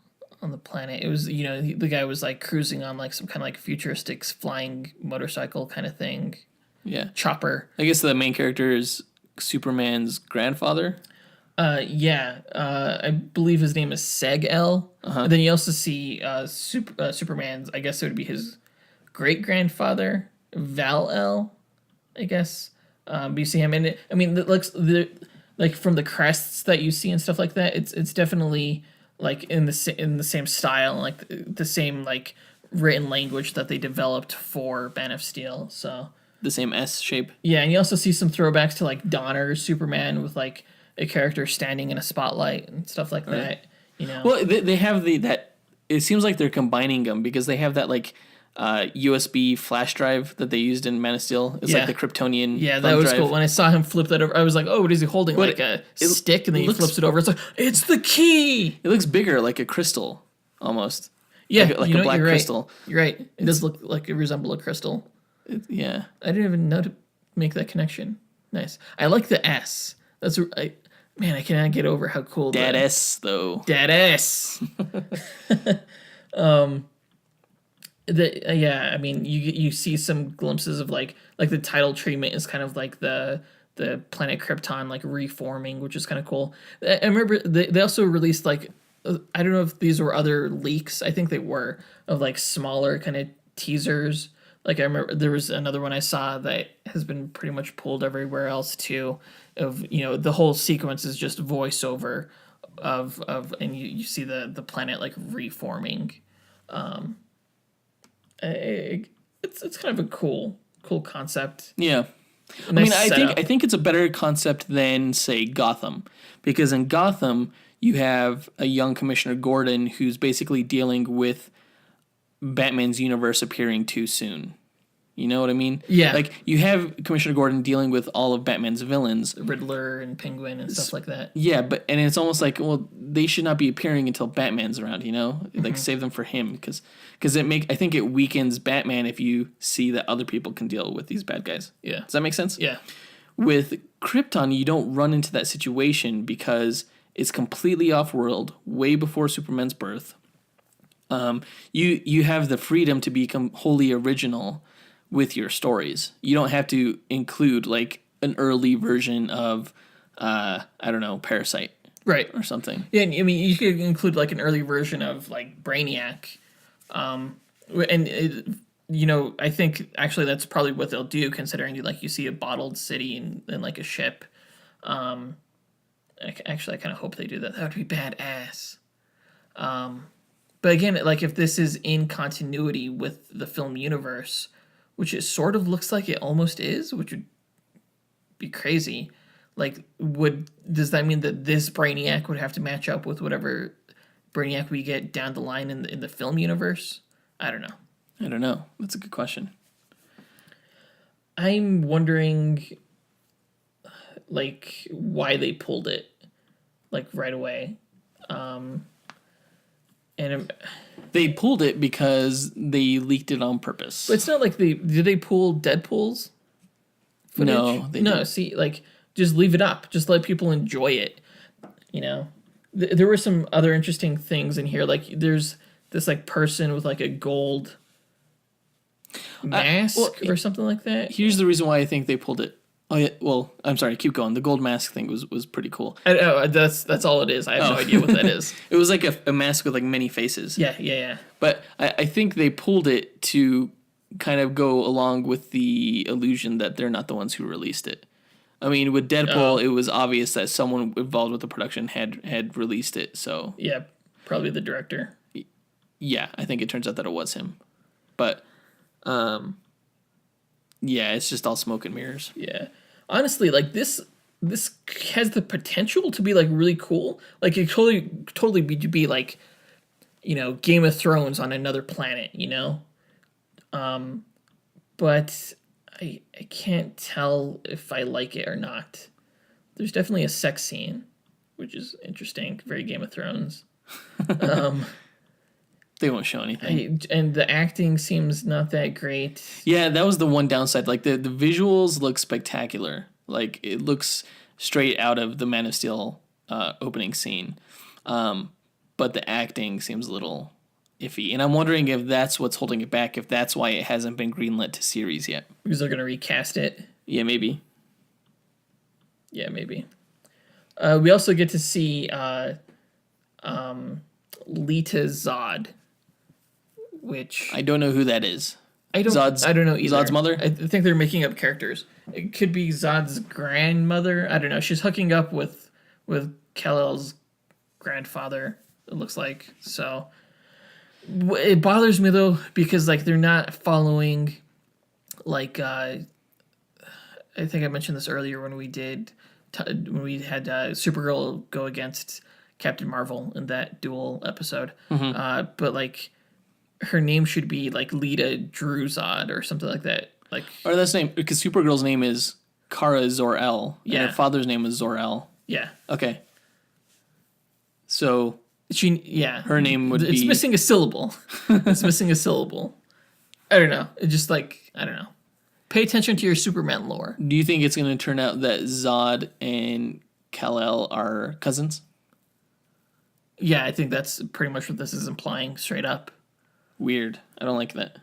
on the planet. It was, the guy was like cruising on like some kind of like futuristic flying motorcycle kind of thing. Yeah. Chopper. I guess the main character is Superman's grandfather. Yeah. I believe his name is Seg-El. And then you also see Superman's, I guess it would be his great grandfather, Val-El, I guess. But you see him in it. I mean, it looks like from the crests that you see and stuff like that. It's definitely like in the same style, like the same like written language that they developed for Man of Steel. So The same S shape. yeah, and you also see some throwbacks to like Donner's Superman with like a character standing in a spotlight and stuff like that. Well, they have that. It seems like they're combining them because they have that like USB flash drive that they used in Man of Steel. It's like the Kryptonian. Yeah, that was drive. cool. When I saw him flip that over, I was like, "Oh, what is he holding? But like a stick?" And then he looks- flips it over. It's like it's the key. It looks bigger, like a crystal, almost. Yeah, like a black you're crystal. Right. You're right. It does look like it resemble a crystal. Yeah. I didn't even know to make that connection. Nice. I like the S. Man, I cannot get over how cool That S though. That S. Yeah, I mean, you see some glimpses of like the title treatment is kind of like the planet Krypton like reforming, which is kind of cool. I remember they also released like I don't know if these were other leaks. I think they were of like smaller kind of teasers. Like I remember there was another one I saw that has been pretty much pulled everywhere else too. Of the whole sequence is just voiceover of and you see the planet like reforming. It's kind of a cool concept. Yeah. Nice I think it's a better concept than say Gotham, because in Gotham you have a young Commissioner Gordon who's basically dealing with Batman's universe appearing too soon. You know what I mean? Yeah. Like you have Commissioner Gordon dealing with all of Batman's villains, Riddler and Penguin and stuff like that. Yeah, and it's almost like, well, they should not be appearing until Batman's around, Like save them for him because I think it weakens Batman if you see that other people can deal with these bad guys. Yeah. Does that make sense? Yeah. With Krypton, you don't run into that situation because it's completely off-world, way before Superman's birth. You have the freedom to become wholly original with your stories. You don't have to include like an early version of I don't know, Parasite, Right. or something. Yeah, I mean you could include like an early version of like Brainiac, I think actually that's probably what they'll do, considering you see a bottled city and like a ship. I kind of hope they do that. That would be badass. But again, like if this is in continuity with the film universe, which it sort of looks like it almost is, which would be crazy. Like, does that mean that this Brainiac would have to match up with whatever Brainiac we get down the line in the film universe? I don't know. That's a good question. I'm wondering, like, why they pulled it, like, right away. They pulled it because they leaked it on purpose. But it's not like did they pull Deadpool's footage? No, they no. didn't. See, like, just leave it up. Just let people enjoy it. There were some other interesting things in here. Like, there's this like person with like a gold mask or something like that. Here's the reason why I think they pulled it. Oh yeah. Well, I'm sorry. Keep going. The gold mask thing was pretty cool. That's all it is. I have no idea what that is. It was like a mask with like many faces. Yeah. But I think they pulled it to kind of go along with the illusion that they're not the ones who released it. I mean, with Deadpool, it was obvious that someone involved with the production had released it. So Yeah, probably the director. yeah, I think it turns out that it was him. But yeah, it's just all smoke and mirrors. Yeah. Honestly, like this has the potential to be like really cool. Like it totally be like, Game of Thrones on another planet, But I can't tell if I like it or not. There's definitely a sex scene, which is interesting, very Game of Thrones. They won't show anything. And the acting seems not that great. Yeah, that was the one downside. Like the visuals look spectacular. Like it looks straight out of the Man of Steel opening scene. But the acting seems a little iffy. And I'm wondering if that's what's holding it back, if that's why it hasn't been greenlit to series yet. Because they're going to recast it. Yeah, maybe. Yeah, maybe. We also get to see Lita Zod, which I don't know who that is. I don't know either. Zod's mother? I think they're making up characters. It could be Zod's grandmother. I don't know. She's hooking up with Kal-El's grandfather, it looks like. So it bothers me though, because like they're not following like I think I mentioned this earlier when we had Supergirl go against Captain Marvel in that Duel episode. But like her name should be like Lita Drew Zod or something like that. Like, or that's name, because Supergirl's name is Kara Zor-El. Yeah. And her father's name is Zor-El. Yeah. Okay. So her name would it's be... missing a syllable. It's missing a syllable. I don't know. It just like, I don't know. Pay attention to your Superman lore. Do you think it's going to turn out that Zod and Kal-El are cousins? Yeah, I think that's pretty much what this is implying straight up. Weird. I don't like that.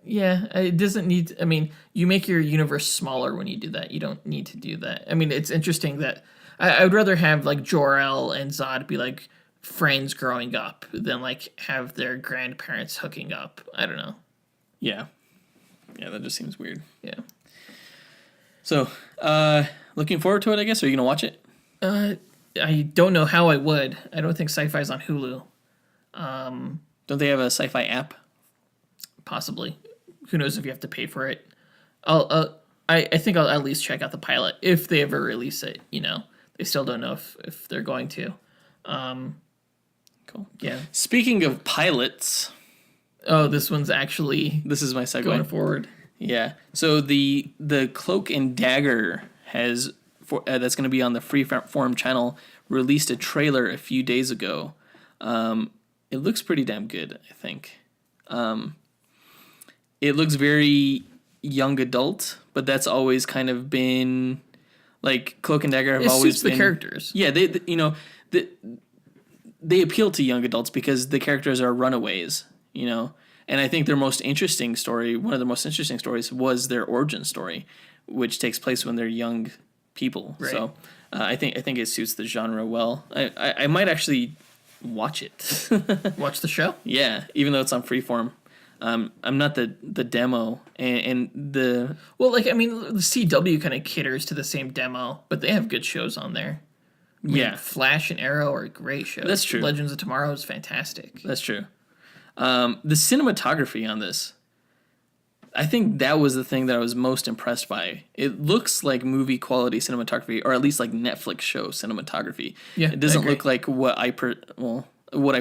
Yeah, it doesn't need... I mean, you make your universe smaller when you do that. You don't need to do that. I mean, it's interesting that... I would rather have, like, Jor-El and Zod be, like, friends growing up than, like, have their grandparents hooking up. I don't know. Yeah. Yeah, that just seems weird. Yeah. So, looking forward to it, I guess? Are you going to watch it? I don't know how I would. I don't think Syfy's on Hulu. Don't they have a Syfy app? Possibly. Who knows if you have to pay for it. I think I'll at least check out the pilot if they ever release it. They still don't know if they're going to. Cool. Yeah. Speaking of pilots... Oh, this one's actually... This is my segue. Going forward. Yeah. So the Cloak and Dagger has... that's going to be on the Freeform channel, released a trailer a few days ago. It looks pretty damn good, I think. It looks very young adult, but that's always kind of been... Like, Cloak and Dagger have always been... the characters. Yeah, they appeal to young adults because the characters are runaways, And I think one of the most interesting stories was their origin story, which takes place when they're young people. Right. So I think it suits the genre well. I might actually watch it. Watch the show? Yeah, even though it's on Freeform. I'm not the demo and the... Well, like, I mean, the CW kind of caters to the same demo, but they have good shows on there. I mean, Flash and Arrow are great shows. That's true. Legends of Tomorrow is fantastic. That's true. The cinematography on this, I think that was the thing that I was most impressed by. It looks like movie quality cinematography, or at least like Netflix show cinematography. Yeah, it doesn't look like what I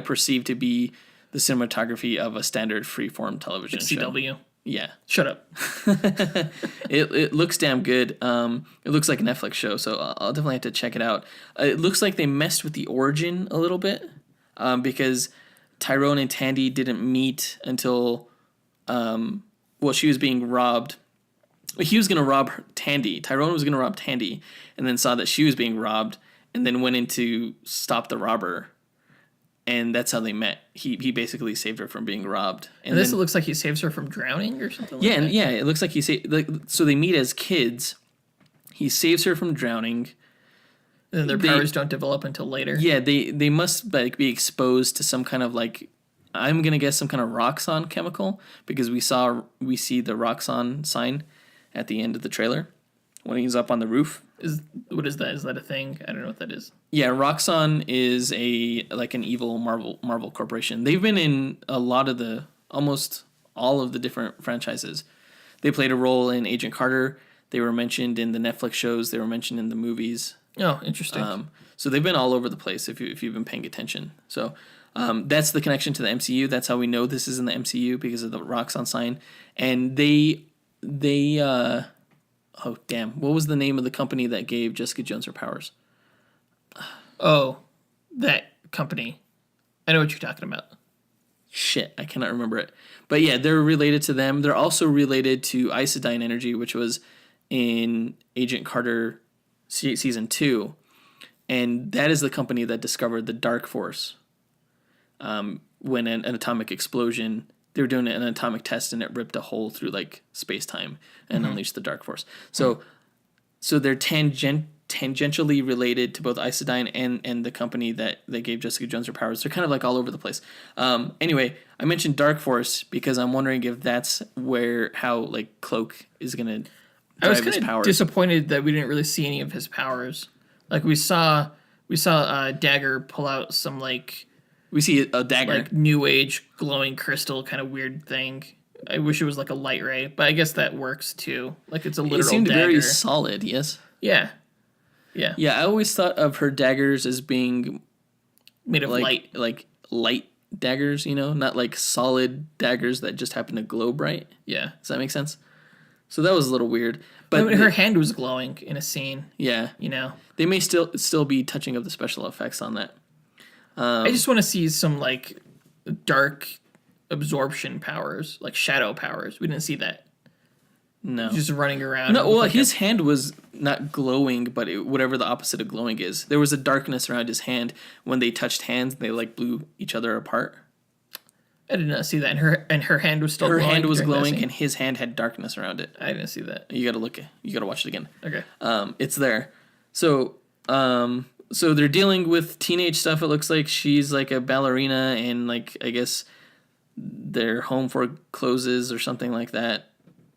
perceive to be the cinematography of a standard Freeform television show. CW. Yeah. Shut up. It looks damn good. It looks like a Netflix show, so I'll definitely have to check it out. It looks like they messed with the origin a little bit, because Tyrone and Tandy didn't meet until, she was being robbed. He was going to rob Tandy. Tyrone was going to rob Tandy, and then saw that she was being robbed, and then went in to stop the robber. And that's how they met. He basically saved her from being robbed. And this looks like he saves her from drowning or something like that? Yeah, it looks like so they meet as kids. He saves her from drowning. And then their powers don't develop until later. Yeah, they must be exposed to some kind of I'm gonna guess some kind of Roxxon chemical, because we see the Roxxon sign at the end of the trailer when he's up on the roof. What is that? Is that a thing? I don't know what that is. Yeah, Roxxon is an evil Marvel corporation. They've been in almost all of the different franchises. They played a role in Agent Carter. They were mentioned in the Netflix shows. They were mentioned in the movies. Oh, interesting. So they've been all over the place if you've been paying attention. So that's the connection to the MCU. That's how we know this is in the MCU because of the Roxxon sign. And they oh damn, what was the name of the company that gave Jessica Jones her powers? Oh, that company. I know what you're talking about. Shit, I cannot remember it. But yeah, they're related to them. They're also related to Isodyne Energy, which was in Agent Carter season 2. And that is the company that discovered the Dark Force. When an atomic explosion, they were doing an atomic test and it ripped a hole through like space-time and unleashed the Dark Force. So they're tangentially related to both Isodyne and the company that gave Jessica Jones her powers. They're kind of like all over the place. Anyway, I mentioned Dark Force because I'm wondering if that's how like Cloak is gonna drive his powers. I was disappointed that we didn't really see any of his powers. Like we saw Dagger pull out some like we see a dagger, like new age glowing crystal kind of weird thing. I wish it was like a light ray, but I guess that works too. Like it's a literal dagger. It seemed very solid. Yes. Yeah. Yeah. Yeah, I always thought of her daggers as being made of light. Like light daggers, not like solid daggers that just happen to glow bright. Yeah. Does that make sense? So that was a little weird. But her hand was glowing in a scene. Yeah. They may still be touching up the special effects on that. I just want to see some like dark absorption powers, like shadow powers. We didn't see that. No. Just running around. No, well, his hand was not glowing, but whatever the opposite of glowing is. There was a darkness around his hand. When they touched hands, they like blew each other apart. I did not see that. And her hand was still glowing. Her hand was glowing, and his hand had darkness around it. I didn't see that. You gotta look. You gotta watch it again. Okay. It's there. So they're dealing with teenage stuff. It looks like she's like a ballerina, and like I guess their home for closes or something like that.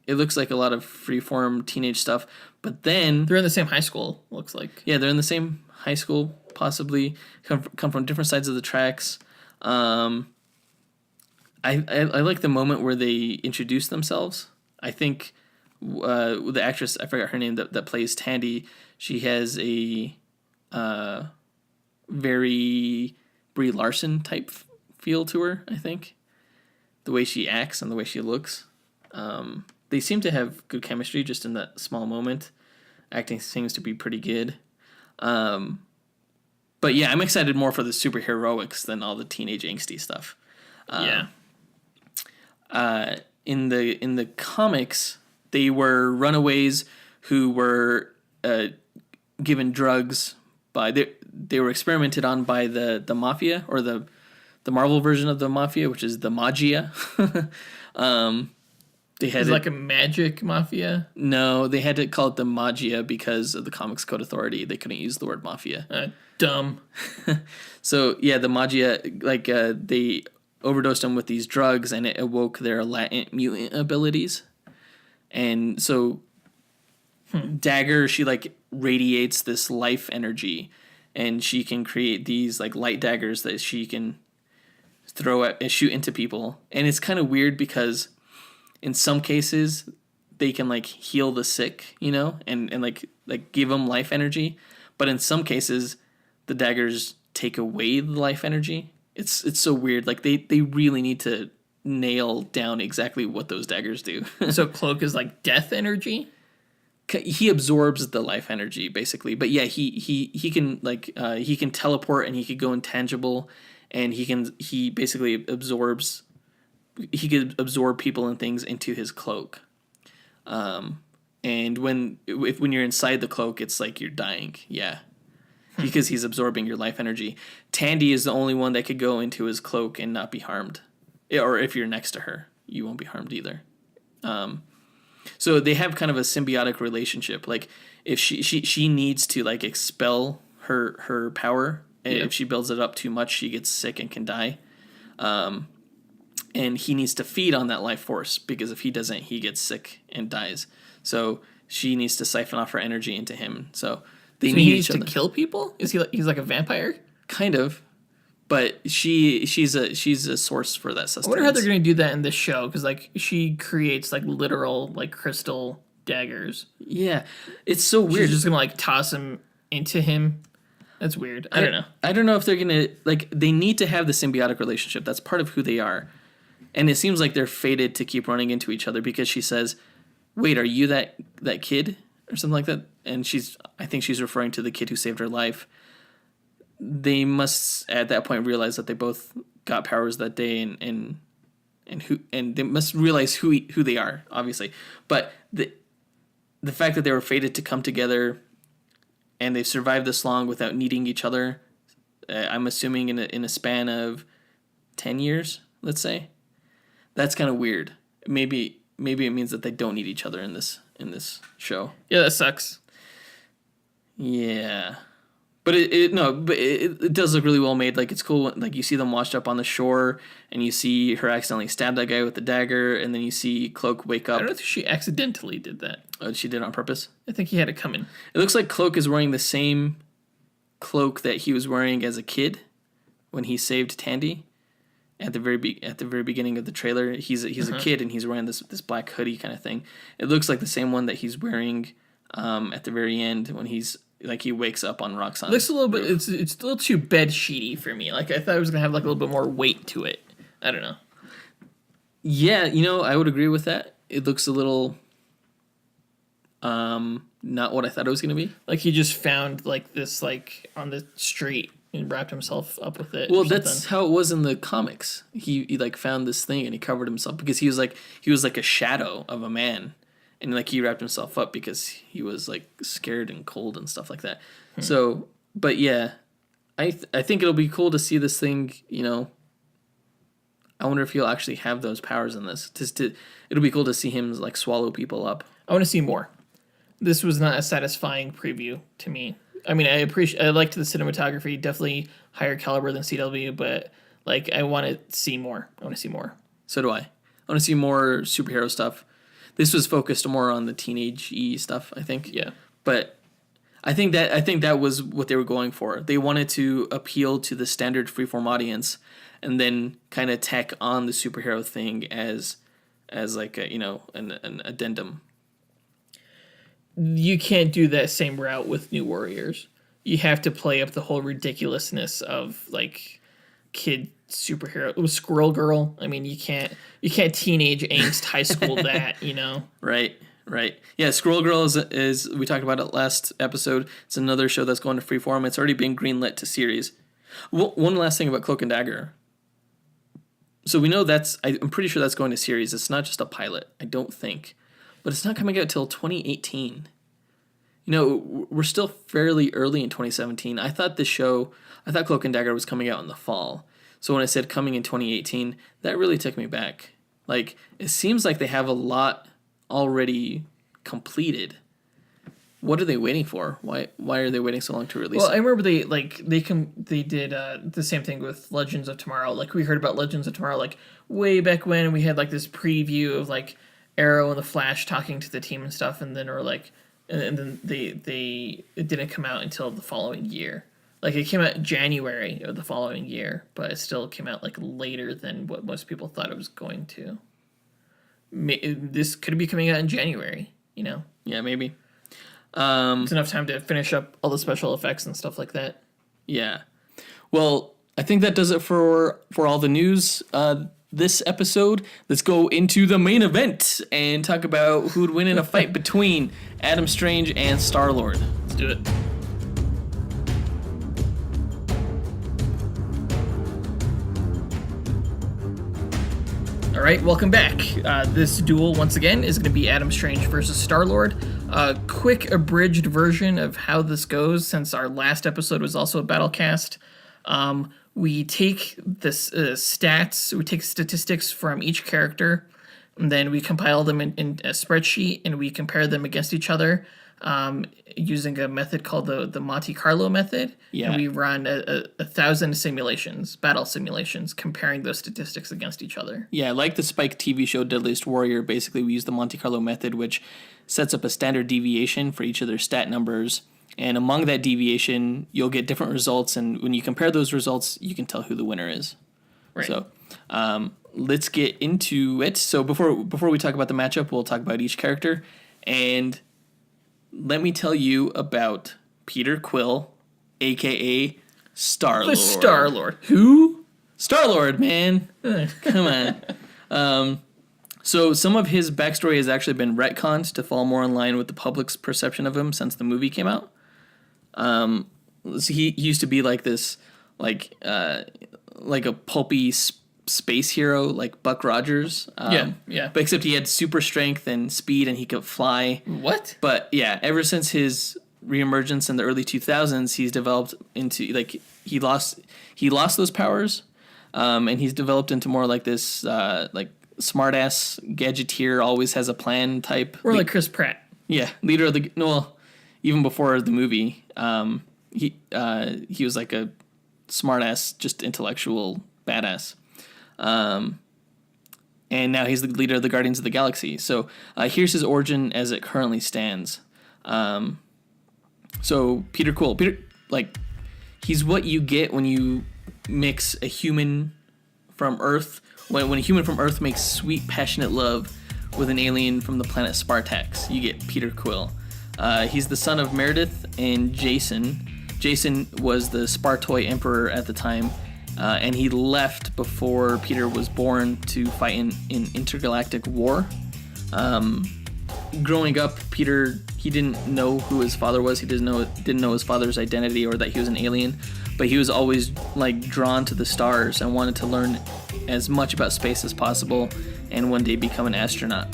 It looks like a lot of freeform teenage stuff, but then they're in the same high school. Looks like they're in the same high school. Possibly come from different sides of the tracks. I like the moment where they introduce themselves. I think the actress, I forgot her name, that plays Tandy, she has a very Brie Larson type feel to her. I think the way she acts and the way she looks. They seem to have good chemistry just in that small moment. Acting seems to be pretty good. But yeah, I'm excited more for the superheroics than all the teenage angsty stuff. Yeah. In the comics, they were runaways who were given drugs by they were experimented on by the mafia, or the Marvel version of the mafia, which is the Magia. They had like a magic mafia? No, they had to call it the Magia because of the Comics Code Authority. They couldn't use the word mafia. Dumb. So yeah, the Magia, like they overdosed them with these drugs, and it awoke their latent mutant abilities. And so Dagger, she like radiates this life energy, and she can create these like light daggers that she can throw at and shoot into people. And it's kind of weird because in some cases they can like heal the sick, and like give them life energy. But in some cases the daggers take away the life energy. It's so weird. Like they really need to nail down exactly what those daggers do. So Cloak is like death energy? He absorbs the life energy basically. But yeah, he can like he can teleport, and he could go intangible, and he could absorb people and things into his cloak. And when you're inside the cloak, it's like you're dying. Yeah. Because he's absorbing your life energy. Tandy is the only one that could go into his cloak and not be harmed. Or if you're next to her, you won't be harmed either. So they have kind of a symbiotic relationship. Like if she needs to like expel her power, and if she builds it up too much, she gets sick and can die. And he needs to feed on that life force, because if he doesn't, he gets sick and dies. So she needs to siphon off her energy into him. So So need he needs each to other. kill people? Is he he's like a vampire? Kind of. But she's a source for that I sustenance. wonder how they're going to do that in this show, because like she creates like literal like crystal daggers. Yeah, it's so weird. She's just going to like toss them into him. That's weird. I don't know. I don't know if they're gonna like. They need to have the symbiotic relationship. That's part of who they are, and it seems like they're fated to keep running into each other because she says, "Wait, are you that kid?" or something like that? And I think she's referring to the kid who saved her life. They must at that point realize that they both got powers that day, and they must realize who they are, obviously. But the fact that they were fated to come together, and they've survived this long without needing each other, I'm assuming in a span of 10 years, let's say, that's kind of weird. Maybe it means that they don't need each other in this show. Yeah, that sucks. Yeah. But it does look really well made. Like, it's cool. Like, you see them washed up on the shore, and you see her accidentally stab that guy with the dagger, and then you see Cloak wake up. I don't know if she accidentally did that. Oh, she did it on purpose? I think he had it coming. It looks like Cloak is wearing the same cloak that he was wearing as a kid when he saved Tandy at the very beginning of the trailer. He's a kid, and he's wearing this black hoodie kind of thing. It looks like the same one that he's wearing at the very end when he wakes up on Roxanne. It looks a little bit. It's a little too bed sheety for me. Like I thought it was gonna have like a little bit more weight to it. I don't know. Yeah, I would agree with that. It looks a little not what I thought it was gonna be. Like he just found like this like on the street and wrapped himself up with it. Well, that's how it was in the comics. He like found this thing and he covered himself because he was like a shadow of a man. And like he wrapped himself up because he was like scared and cold and stuff like that. So, but yeah, I think it'll be cool to see this thing. I wonder if he'll actually have those powers in this. It'll be cool to see him like swallow people up. I want to see more. This was not a satisfying preview to me. I mean, I liked the cinematography, definitely higher caliber than CW, but like I want to see more. So do I. I want to see more superhero stuff. This was focused more on the teenage-y stuff, I think. Yeah. But I think that was what they were going for. They wanted to appeal to the standard Freeform audience and then kind of tack on the superhero thing as like an addendum. You can't do that same route with New Warriors. You have to play up the whole ridiculousness of like kid superhero. It was Squirrel Girl. I mean, you can't teenage angst high school that, Right. Yeah, Squirrel Girl is we talked about it last episode. It's another show that's going to Freeform. It's already been greenlit to series. Well, one last thing about Cloak and Dagger. So we know I'm pretty sure that's going to series. It's not just a pilot, I don't think. But it's not coming out till 2018. We're still fairly early in 2017. I thought Cloak and Dagger was coming out in the fall. So when I said coming in 2018, that really took me back. Like, it seems like they have a lot already completed. What are they waiting for? Why are they waiting so long to release Well, it? I remember they did the same thing with Legends of Tomorrow. Like, we heard about Legends of Tomorrow, like, way back when, and we had, like, this preview of, like, Arrow and the Flash talking to the team and stuff, and then then it didn't come out until the following year. Like, it came out in January of the following year, but it still came out, like, later than what most people thought it was going to. This could be coming out in January, Yeah, maybe. It's enough time to finish up all the special effects and stuff like that. Yeah. Well, I think that does it for all the news this episode. Let's go into the main event and talk about who would win in a fight between Adam Strange and Star-Lord. Let's do it. All right, welcome back. This duel, once again, is going to be Adam Strange versus Star-Lord. A quick abridged version of how this goes, since our last episode was also a battlecast. We take this stats, we take statistics from each character, and then we compile them in a spreadsheet, and we compare them against each other. using a method called the Monte Carlo method. Yeah. And we run 1,000 simulations, battle simulations, comparing those statistics against each other. Yeah, like the Spike TV show Deadliest Warrior, basically we use the Monte Carlo method, which sets up a standard deviation for each of their stat numbers. And among that deviation, you'll get different results. And when you compare those results, you can tell who the winner is. Right. So let's get into it. So before we talk about the matchup, we'll talk about each character. And let me tell you about Peter Quill, a.k.a. Star-Lord. The Star-Lord. Who? Star-Lord, man. Come on. So some of his backstory has actually been retconned to fall more in line with the public's perception of him since the movie came out. So he used to be like this, like a pulpy space hero, like Buck Rogers. Yeah. But except he had super strength and speed, and he could fly. What? But yeah, ever since his reemergence in the early 2000s, he's developed into like he lost those powers, and he's developed into more like this like smartass gadgeteer, always has a plan type. Or like Chris Pratt. Yeah, leader of the even before the movie, he was like a smartass, just intellectual badass. And now he's the leader of the Guardians of the Galaxy. So here's his origin as it currently stands. So Peter Quill, he's what you get when you mix a human from Earth. When a human from Earth makes sweet, passionate love with an alien from the planet Spartax, you get Peter Quill. He's the son of Meredith and Jason. Jason was the Spartoi emperor at the time, and he left before Peter was born to fight in intergalactic war. Growing up, Peter, he didn't know who his father was. He didn't know his father's identity or that he was an alien, but he was always like drawn to the stars and wanted to learn as much about space as possible and one day become an astronaut.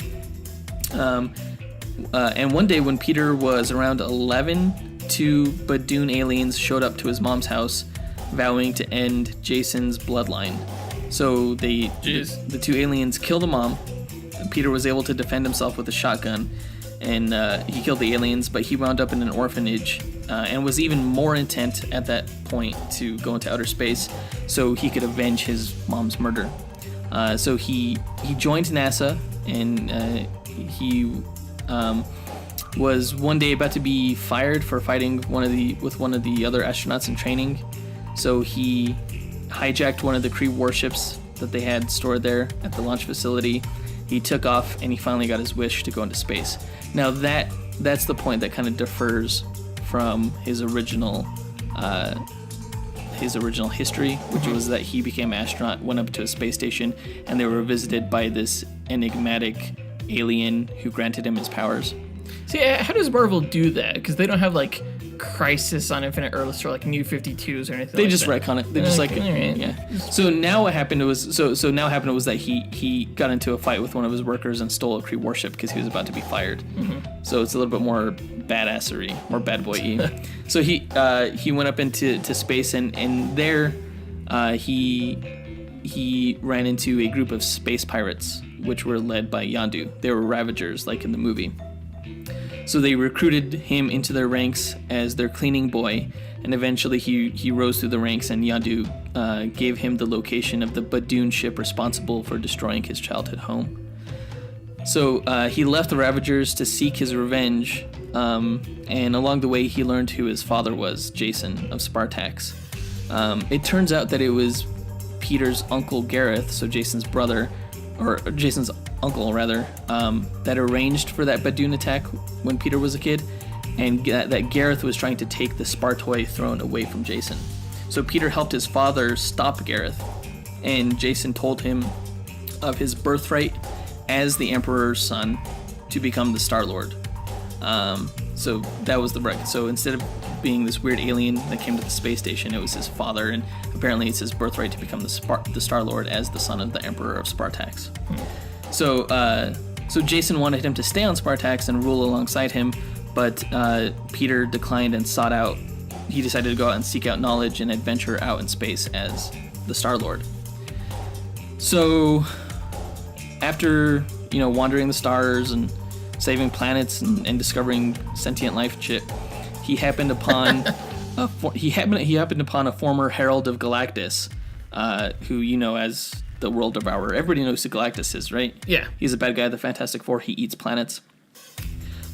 And one day when Peter was around 11, two Boden aliens showed up to his mom's house, vowing to end Jason's bloodline. So the two aliens killed the mom. Peter was able to defend himself with a shotgun, and he killed the aliens, but he wound up in an orphanage and was even more intent at that point to go into outer space so he could avenge his mom's murder. So he joined NASA, and he was one day about to be fired for fighting with one of the other astronauts in training. So he hijacked one of the Kree warships that they had stored there at the launch facility. He took off, and he finally got his wish to go into space. Now that's the point that kind of differs from his original history, which was that he became an astronaut, went up to a space station, and they were visited by this enigmatic alien who granted him his powers. See, how does Marvel do that? Because they don't have like Crisis on Infinite Earths or like New 52s or anything. They like just that. retcon it. They just yeah. So now what happened was that he got into a fight with one of his workers and stole a Kree warship because he was about to be fired. Mm-hmm. So it's a little bit more badassery, more bad boy-y. So he went up into space, and there he ran into a group of space pirates, which were led by Yondu. They were Ravagers, like in the movie. So they recruited him into their ranks as their cleaning boy, and eventually he rose through the ranks, and Yondu gave him the location of the Boden ship responsible for destroying his childhood home. So he left the Ravagers to seek his revenge, and along the way he learned who his father was, Jason of Spartax. It turns out that it was Peter's uncle Gareth, so Jason's brother, or Jason's uncle rather, that arranged for that Boden attack when Peter was a kid, and that Gareth was trying to take the Spartoi throne away from Jason. So Peter helped his father stop Gareth, and Jason told him of his birthright as the Emperor's son to become the Star-Lord. So that was the right. So instead of being this weird alien that came to the space station, it was his father, and apparently it's his birthright to become the Star-Lord as the son of the Emperor of Spartax. So Jason wanted him to stay on Spartax and rule alongside him, but Peter declined and he decided to go out and seek out knowledge and adventure out in space as the Star-Lord. So after, wandering the stars and saving planets and discovering sentient life and shit, he happened upon a former Herald of Galactus, who you know as the World Devourer. Everybody knows who Galactus is, right? Yeah. He's a bad guy of the Fantastic Four. He eats planets.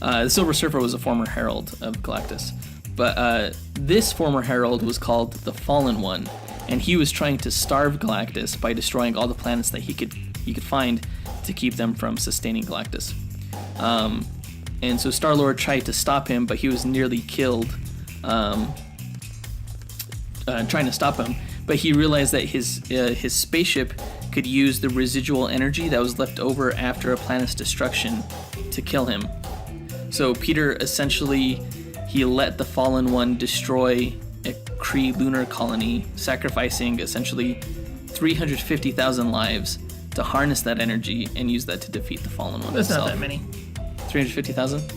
The Silver Surfer was a former Herald of Galactus. But this former Herald was called the Fallen One, and he was trying to starve Galactus by destroying all the planets that he could find to keep them from sustaining Galactus. And so Star-Lord tried to stop him, but he was nearly killed trying to stop him. But he realized that his spaceship could use the residual energy that was left over after a planet's destruction to kill him. So Peter essentially, he let the Fallen One destroy a Kree lunar colony, sacrificing essentially 350,000 lives to harness that energy and use that to defeat the Fallen One. That's himself. not that many. 350,000?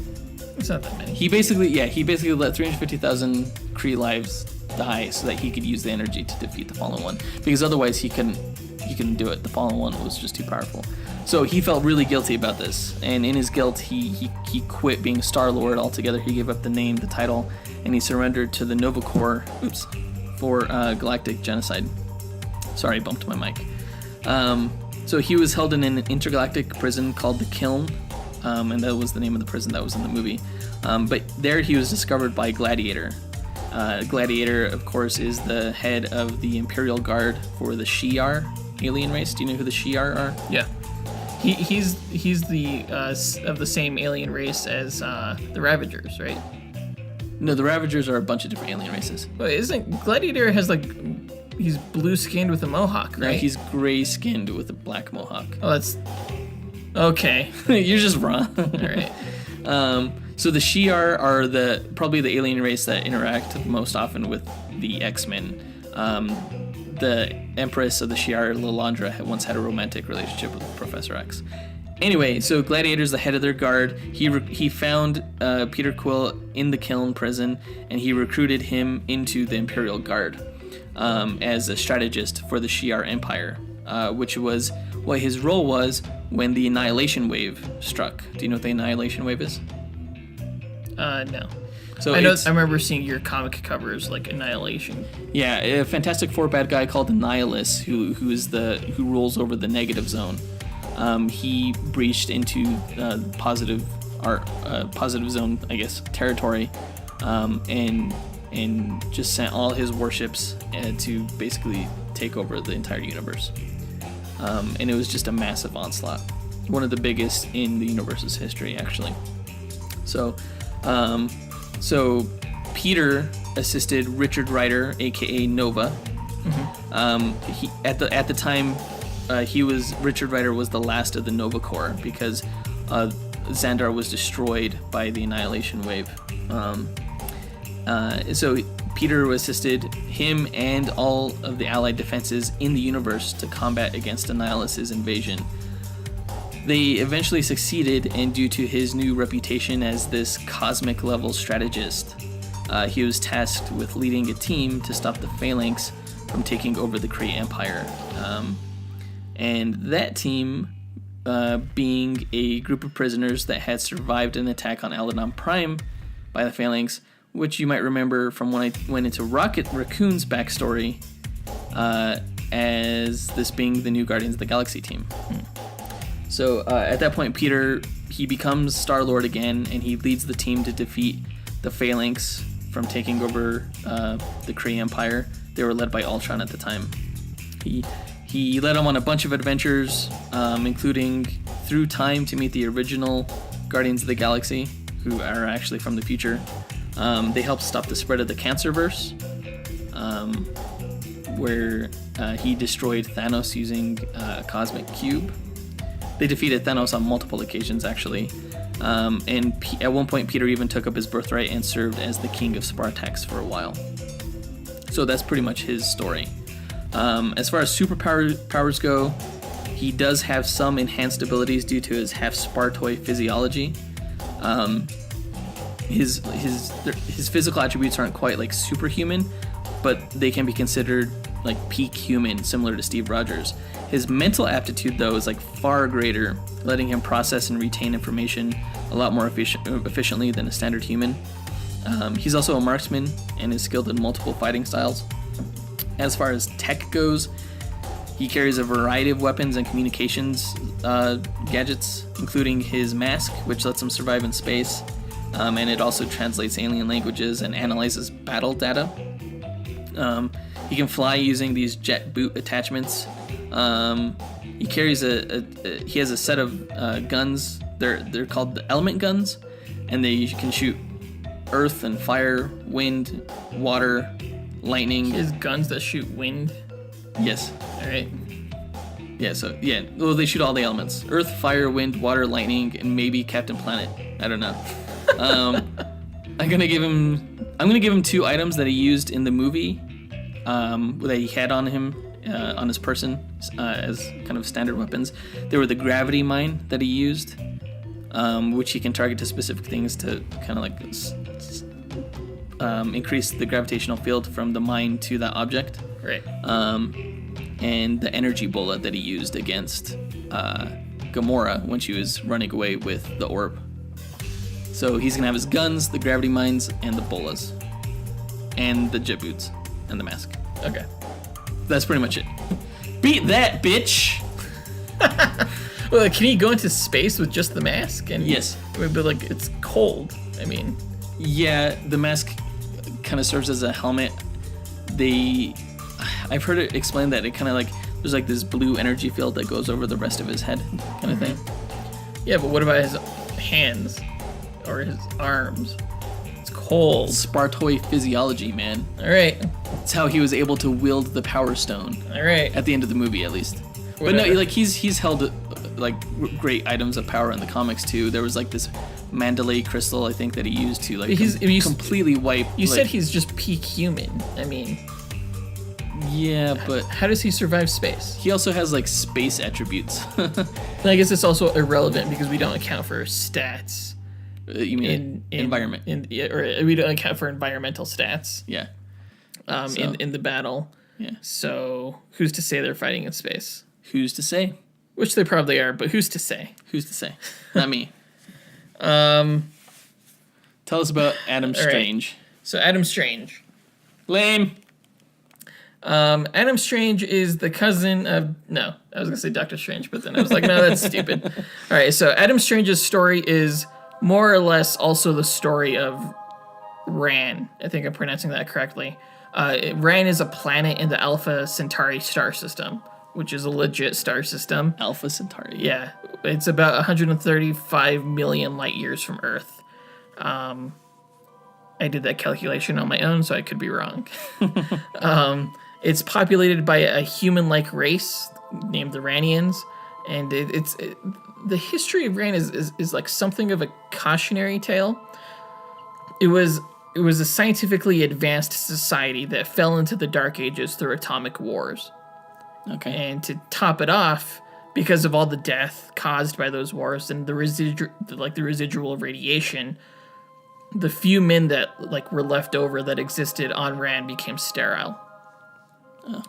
It's not that many. He basically let 350,000 Kree lives die so that he could use the energy to defeat the Fallen One, because otherwise he couldn't do it. The Fallen One was just too powerful. So he felt really guilty about this, and in his guilt he quit being Star-Lord altogether. He gave up the name, the title, and he surrendered to the Nova Corps for galactic genocide. Sorry, I bumped my mic. So he was held in an intergalactic prison called the Kiln, and that was the name of the prison that was in the movie. But there he was discovered by Gladiator. Gladiator, of course, is the head of the Imperial Guard for the Shi'ar alien race. Do you know who the Shi'ar are? Yeah. He's the of the same alien race as the Ravagers, right? No, the Ravagers are a bunch of different alien races. But isn't Gladiator has he's blue skinned with a mohawk, right? No, he's gray skinned with a black mohawk. Oh, that's okay. You're just wrong. All right. So the Shi'ar are probably the alien race that interact most often with the X-Men. The Empress of the Shi'ar, Lilandra, once had a romantic relationship with Professor X. Anyway, so Gladiator's the head of their guard. He found Peter Quill in the Kiln prison, and he recruited him into the Imperial Guard as a strategist for the Shi'ar Empire, which was what his role was when the Annihilation Wave struck. Do you know what the Annihilation Wave is? No. So I remember seeing your comic covers like Annihilation. Yeah, a Fantastic Four bad guy called Annihilus, who rules over the negative zone. He breached into positive zone, I guess, territory, and just sent all his warships to basically take over the entire universe. And it was just a massive onslaught, one of the biggest in the universe's history, actually. So Peter assisted Richard Rider, aka Nova. Mm-hmm. He at the time, Richard Rider was the last of the Nova Corps because Xandar was destroyed by the Annihilation Wave. So Peter assisted him and all of the Allied defenses in the universe to combat against Annihilus's invasion. They eventually succeeded, and due to his new reputation as this cosmic-level strategist, he was tasked with leading a team to stop the Phalanx from taking over the Kree Empire. And that team, being a group of prisoners that had survived an attack on Aladon Prime by the Phalanx, which you might remember from when I went into Rocket Raccoon's backstory, as this being the new Guardians of the Galaxy team. So at that point, Peter, he becomes Star-Lord again, and he leads the team to defeat the Phalanx from taking over the Kree Empire. They were led by Ultron at the time. He led them on a bunch of adventures, including through time to meet the original Guardians of the Galaxy, who are actually from the future. They helped stop the spread of the Cancerverse, where he destroyed Thanos using a cosmic cube. They defeated Thanos on multiple occasions, actually. And at one point, Peter even took up his birthright and served as the king of Spartax for a while. So that's pretty much his story. As far as superpowers go, he does have some enhanced abilities due to his half-Spartoid physiology. His physical attributes aren't quite like superhuman, but they can be considered like peak human, similar to Steve Rogers. His mental aptitude, though, is like far greater, letting him process and retain information a lot more efficiently than a standard human. He's also a marksman and is skilled in multiple fighting styles. As far as tech goes, he carries a variety of weapons and communications gadgets, including his mask, which lets him survive in space, and it also translates alien languages and analyzes battle data. He can fly using these jet boot attachments. He carries he has a set of guns. They're called the element guns, and they can shoot earth and fire, wind, water, lightning. He has guns that shoot wind. Yes. All right. Yeah. So yeah. Well, they shoot all the elements: earth, fire, wind, water, lightning, and maybe Captain Planet. I don't know. I'm gonna give him 2 items that he used in the movie that he had on him, on his person, as kind of standard weapons. They were the gravity mine that he used, which he can target to specific things to kind of like increase the gravitational field from the mine to that object. Right. And the energy bullet that he used against Gamora when she was running away with the orb. So he's gonna have his guns, the gravity mines, and the bolas, and the jet boots, and the mask. Okay. That's pretty much it. Beat that, bitch! Well, can he go into space with just the mask? And Yes. But like it's cold. I mean. Yeah, the mask kind of serves as a helmet. I've heard it explained that it kind of like there's like this blue energy field that goes over the rest of his head, kind of thing. Yeah, but what about his hands or his arms? It's cold. Spartoid physiology, man. All right. It's how he was able to wield the Power Stone. All right. At the end of the movie, at least. Whatever. But no, like he's held like great items of power in the comics too. There was like this Mandalay crystal, I think, that he used to like completely wipe. You said he's just peak human. I mean. Yeah, but how does he survive space? He also has like space attributes. I guess it's also irrelevant because we don't account for stats. You mean environment? Or we don't account for environmental stats. Yeah. In the battle. Yeah. So who's to say they're fighting in space? Who's to say? Which they probably are, but who's to say? Who's to say? Not me. Tell us about Adam Strange. Right. So Adam Strange. Lame. Adam Strange is the cousin of... No, I was going to say Doctor Strange, but then I was like, no, that's stupid. All right, so Adam Strange's story is more or less also the story of Ran. I think I'm pronouncing that correctly. Ran is a planet in the Alpha Centauri star system, which is a legit star system. Alpha Centauri. Yeah, it's about 135 million light years from Earth. I did that calculation on my own, so I could be wrong. It's populated by a human-like race named the Ranians, and the history of Ran is like something of a cautionary tale. It was a scientifically advanced society that fell into the Dark Ages through atomic wars. Okay. And to top it off, because of all the death caused by those wars and the residual radiation, the few men that like were left over that existed on Ran became sterile. Oh.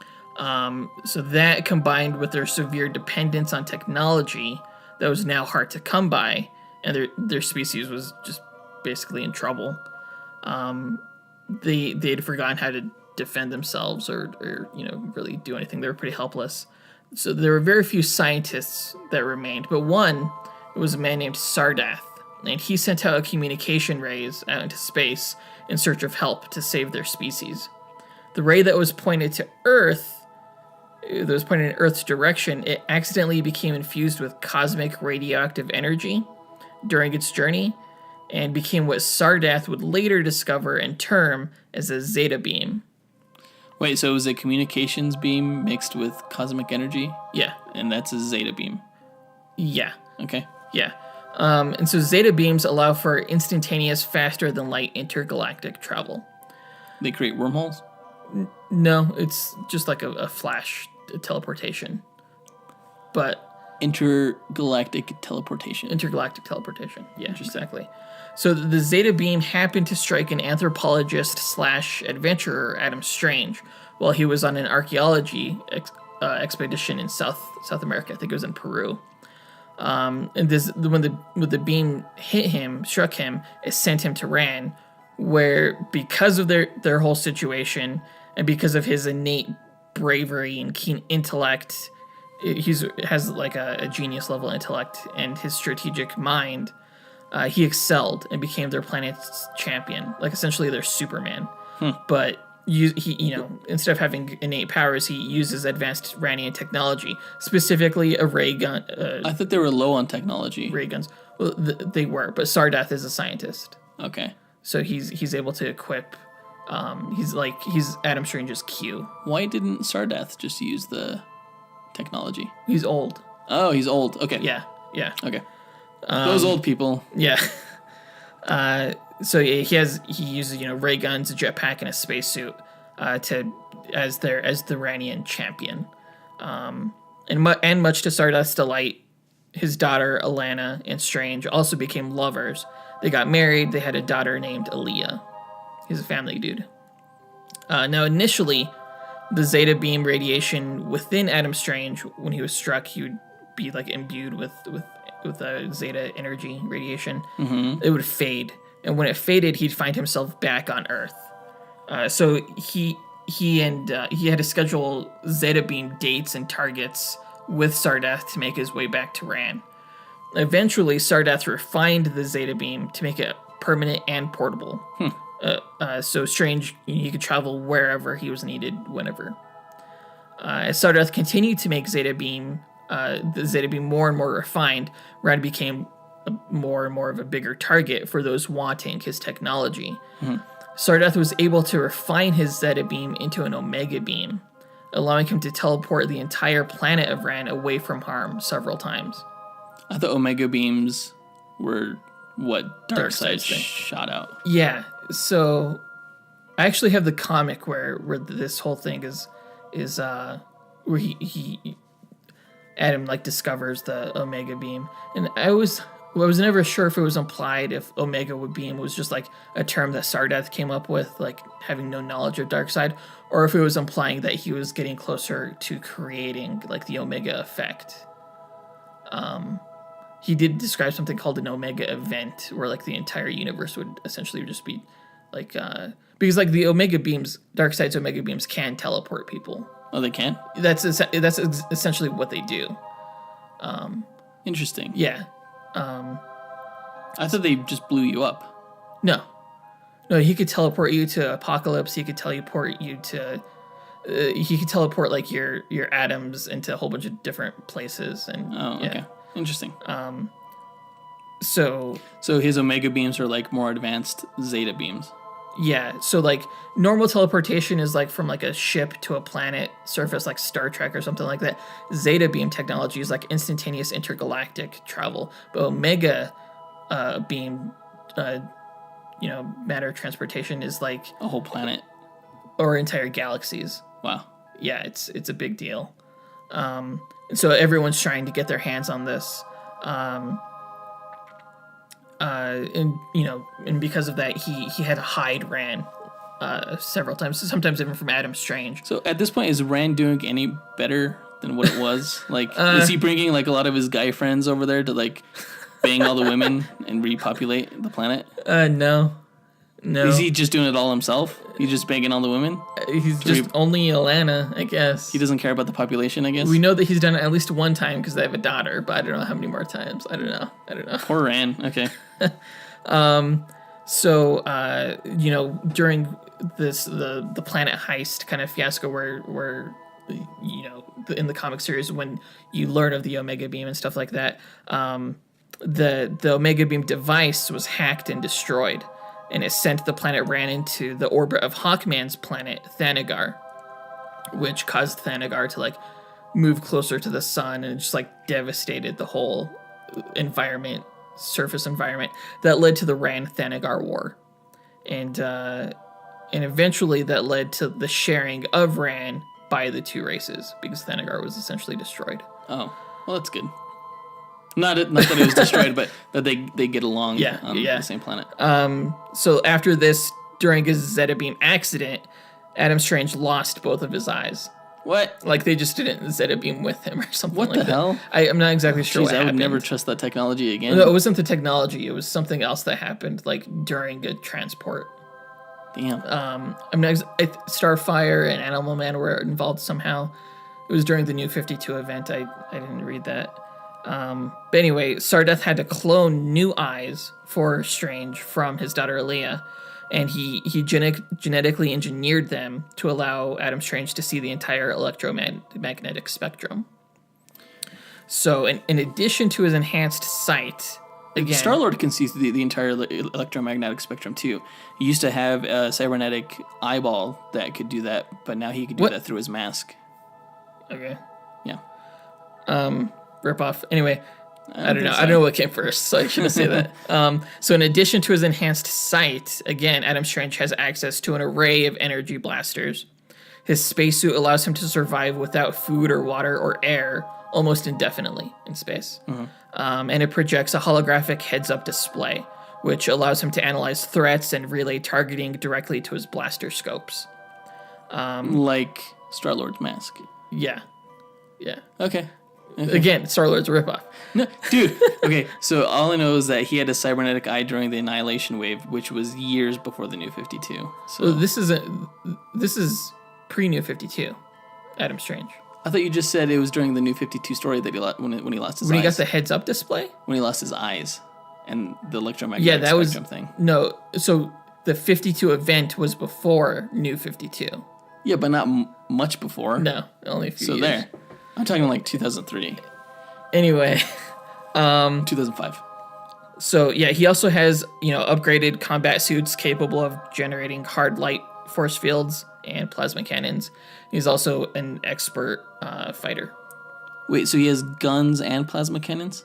So that combined with their severe dependence on technology that was now hard to come by, and their species was just basically in trouble. They'd forgotten how to defend themselves or really do anything. They were pretty helpless. So there were very few scientists that remained, but one was a man named Sardath, and he sent out communication rays out into space in search of help to save their species. The ray that was pointed to Earth, that was pointed in Earth's direction, it accidentally became infused with cosmic radioactive energy during its journey, and became what Sardath would later discover and term as a zeta beam. Wait, so it was a communications beam mixed with cosmic energy? Yeah. And that's a zeta beam? Yeah. Okay. Yeah. And so zeta beams allow for instantaneous, faster-than-light intergalactic travel. They create wormholes? No, it's just like a flash teleportation. But intergalactic teleportation. Intergalactic teleportation. Yeah, exactly. So the Zeta beam happened to strike an anthropologist / adventurer, Adam Strange, while he was on an archaeology expedition in South America. I think it was in Peru. And when the beam struck him, it sent him to Ran, where because of their whole situation and because of his innate bravery and keen intellect, has like a genius level intellect, and his strategic mind, he excelled and became their planet's champion, like essentially their Superman. But instead of having innate powers, he uses advanced Ranian technology, specifically a ray gun. I thought they were low on technology. Ray guns. Well, they were, but Sardath is a scientist. Okay. So he's able to equip. He's Adam Strange's Q. Why didn't Sardath just use the technology? He's old. Oh, he's old. Okay. Yeah. Okay. Those old people. Yeah. So he uses ray guns, a jetpack, and a spacesuit as the Ranian champion. And much to Sardath's delight, his daughter Alana and Strange also became lovers. They got married. They had a daughter named Aaliyah. He's a family dude. Now, initially, the Zeta beam radiation within Adam Strange, when he was struck, he would be like imbued with a Zeta energy radiation. Mm-hmm. It would fade, and when it faded, he'd find himself back on Earth. So he had to schedule Zeta beam dates and targets with Sardath to make his way back to Ran. Eventually, Sardath refined the Zeta beam to make it permanent and portable. So Strange, he could travel wherever he was needed, whenever. As Sardath continued to make the Zeta beam more and more refined, Ran became more and more of a bigger target for those wanting his technology. Sardath was able to refine his Zeta beam into an Omega beam, allowing him to teleport the entire planet of Ran away from harm several times. I thought Omega beams were what Darkseid shot out. Yeah, so I actually have the comic where this whole thing is where he Adam discovers the Omega beam, and I was never sure if it was implied if Omega beam was just a term that Sardath came up with, having no knowledge of Darkseid, or if it was implying that he was getting closer to creating the Omega effect. He did describe something called an Omega event, where the entire universe would essentially just be because the Omega beams, Darkseid's Omega beams, can teleport people. Oh, they can? That's essentially what they do. Interesting. Yeah. I thought they just blew you up. No, he could teleport you to Apocalypse. He could teleport you to. He could teleport your atoms into a whole bunch of different places. And okay, interesting. So his Omega beams are more advanced Zeta beams. Yeah, so normal teleportation is from a ship to a planet surface, like Star Trek or something like that. Zeta beam technology is instantaneous intergalactic travel, but Omega beam, matter transportation is a whole planet or entire galaxies. Wow. Yeah, it's a big deal. And so everyone's trying to get their hands on this. And because of that, he had to hide Ran several times, sometimes even from Adam Strange. So at this point, is Ran doing any better than what it was? Is he bringing a lot of his guy friends over there to bang all the women and repopulate the planet? No. Is he just doing it all himself? He's just banging all the women? He's just only Alana, I guess. He doesn't care about the population, I guess? We know that he's done it at least one time because they have a daughter, but I don't know how many more times. I don't know. Poor Ran. Okay. So during this the planet heist kind of fiasco where in the comic series, when you learn of the Omega beam and stuff like that, the Omega beam device was hacked and destroyed, and it sent the planet Ran into the orbit of Hawkman's planet Thanagar, which caused Thanagar to move closer to the sun, and just devastated the whole surface environment that led to the Ran-Thanagar War. And eventually that led to the sharing of Ran by the two races, because Thanagar was essentially destroyed. Oh, well, that's good. Not that it was destroyed, but that they get along Yeah, on yeah. the same planet. So after this, during his Zeta Beam accident, Adam Strange lost both of his eyes. What? Like they just didn't Zeta Beam with him or something. What like the that. hell? I'm not exactly sure. Jeez, What I would happened. never trust that technology again. No, it wasn't the technology. It was something else that happened, like during a transport. Damn. I'm not. Starfire and Animal Man were involved somehow. It was during the New 52 event. I didn't read that. But anyway, Stardust had to clone new eyes for Strange from his daughter Aaliyah, and he genetically engineered them to allow Adam Strange to see the entire electromagnetic spectrum. So, in addition to his enhanced sight, again, Star-Lord can see the entire electromagnetic spectrum too. He used to have a cybernetic eyeball that could do that, but now he could do that through his mask. Okay. Yeah. Rip off. Anyway, I don't know. I don't know what came first, so I shouldn't say that. So in addition to his enhanced sight, again, Adam Strange has access to an array of energy blasters. His spacesuit allows him to survive without food or water or air almost indefinitely in space. And it projects a holographic heads-up display, which allows him to analyze threats and relay targeting directly to his blaster scopes. Like Star-Lord's mask. Yeah. Okay. Again, Star-Lord's a ripoff. No, dude. Okay, so all I know is that he had a cybernetic eye during the Annihilation Wave, which was years before the New 52. So This is pre-New 52, Adam Strange. I thought you just said it was during the New 52 story that he when he lost his eyes. When he got the heads-up display? When he lost his eyes and the electromagnetic spectrum thing. No, so the 52 event was before New 52. Yeah, but not much before. No, only a few So years. there. I'm talking like 2003. Anyway, 2005. so yeah, he also has, upgraded combat suits capable of generating hard light force fields and plasma cannons. He's also an expert fighter. Wait, so he has guns and plasma cannons?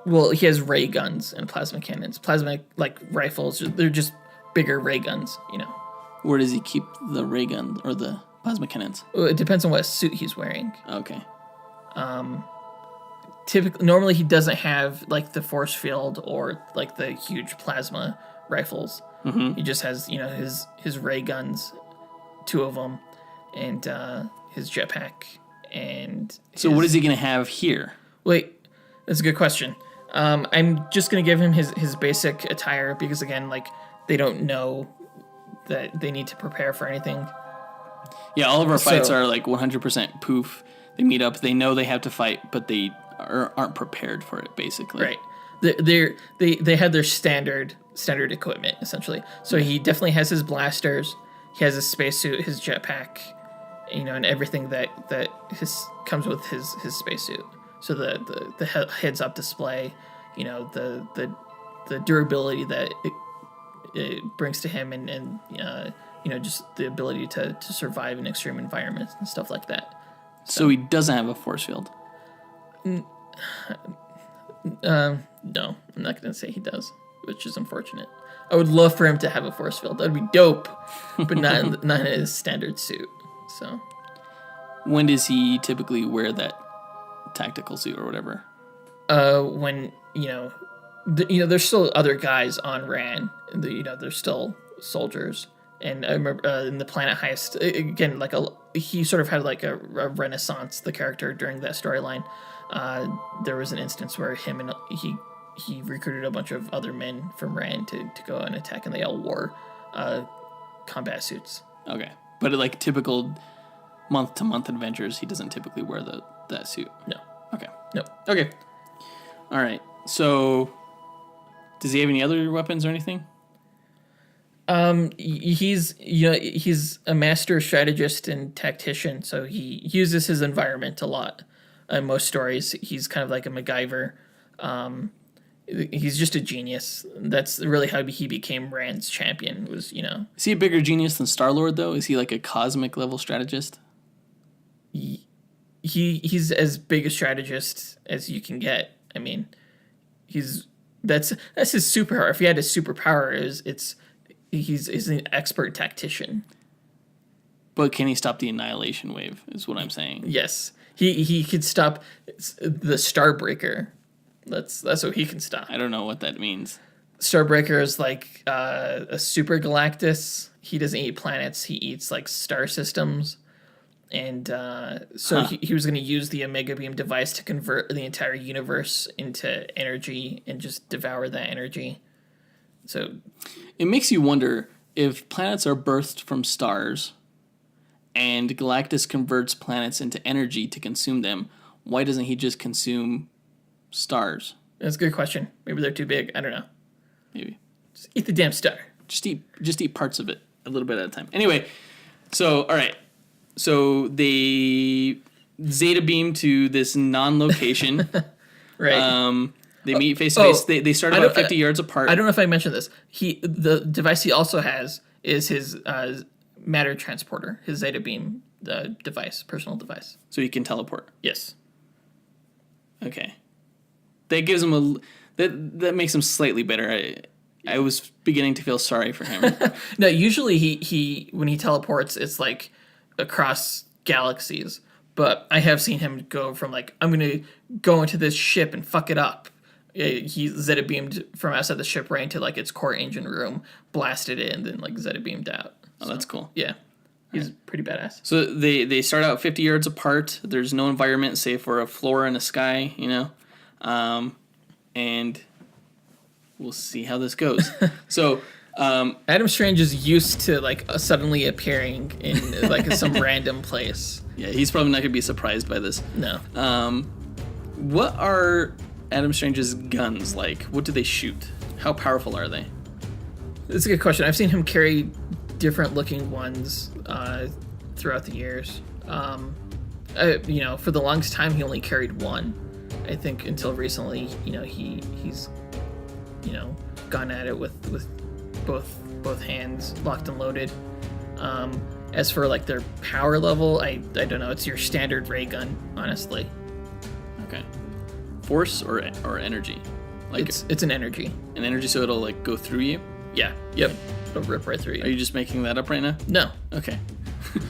Well, he has ray guns and plasma cannons. Plasma, like rifles, they're just bigger ray guns, Where does he keep the ray gun or the plasma cannons? Well, it depends on what suit he's wearing. Okay. Normally he doesn't have like the force field or like the huge plasma rifles. Mm-hmm. He just has, his ray guns, 2 of them, and his jetpack. And so what is he going to have here? Wait, that's a good question. I'm just going to give him his basic attire because, again, like, they don't know that they need to prepare for anything. Yeah, all of our fights are like 100% poof. They meet up, they know they have to fight, but they aren't prepared for it, basically. Right. They have their standard equipment, essentially. So he definitely has his blasters, he has his spacesuit, his jetpack, and everything that comes with his spacesuit. So the heads up display, the durability that it brings to him, and just the ability to survive in extreme environments and stuff like that. So he doesn't have a force field. No, I'm not going to say he does, which is unfortunate. I would love for him to have a force field. That'd be dope, but not in his standard suit. So, when does he typically wear that tactical suit or whatever? When there's still other guys on Ran. There's still soldiers. And I remember in the Planet Heist, again, he sort of had like a renaissance, the character, during that storyline. There was an instance where him and he recruited a bunch of other men from Ran to go and attack, and they all wore combat suits. Okay. But like typical month-to-month adventures, he doesn't typically wear that suit? No. Okay. No. Okay. All right. So, does he have any other weapons or anything? He's a master strategist and tactician, so he uses his environment a lot. In most stories, he's kind of like a MacGyver. He's just a genius. That's really how he became Rand's champion. Was Is he a bigger genius than Star-Lord though? Is he like a cosmic level strategist? He's as big a strategist as you can get. I mean, that's his superpower. If he had a superpower, he's an expert tactician. But can he stop the Annihilation Wave, is what I'm saying. Yes. He could stop the Starbreaker. That's what he can stop. I don't know what that means. Starbreaker is like a super Galactus. He doesn't eat planets. He eats like star systems. And so he was going to use the Omega Beam device to convert the entire universe into energy and just devour that energy. So it makes you wonder if planets are birthed from stars and Galactus converts planets into energy to consume them. Why doesn't he just consume stars? that's a good question. Maybe they're too big. I don't know. Maybe. Just eat the damn star. Just eat parts of it a little bit at a time. Anyway, so all right. So they Zeta beam to this non-location. Right. They meet face to face. They start about 50 yards apart. I don't know if I mentioned this. The device he also has is his matter transporter, his Zeta beam device, personal device. So he can teleport. Yes. Okay. That gives him that makes him slightly better. I was beginning to feel sorry for him. No, usually he when he teleports, it's like across galaxies. But I have seen him go from like, I'm going to go into this ship and fuck it up. He Zeta beamed from outside the ship right into like its core engine room, blasted it, and then like Zeta beamed out. Oh, that's cool. Yeah. He's pretty badass. So they start out 50 yards apart. There's no environment save for a floor and a sky, and we'll see how this goes. So Adam Strange is used to like suddenly appearing in like some random place. yeah, he's probably not going to be surprised by this. No. What are Adam Strange's guns like? What do they shoot? How powerful are they? That's a good question. I've seen him carry different looking ones throughout the years. For the longest time, he only carried one. I think until recently, he's gone at it with both hands locked and loaded. As for like their power level, I don't know. It's your standard ray gun, honestly. Okay. Force or energy? Like it's an energy. An energy, so it'll like go through you? Yeah. Yep. It'll rip right through you. Are you just making that up right now? No. Okay.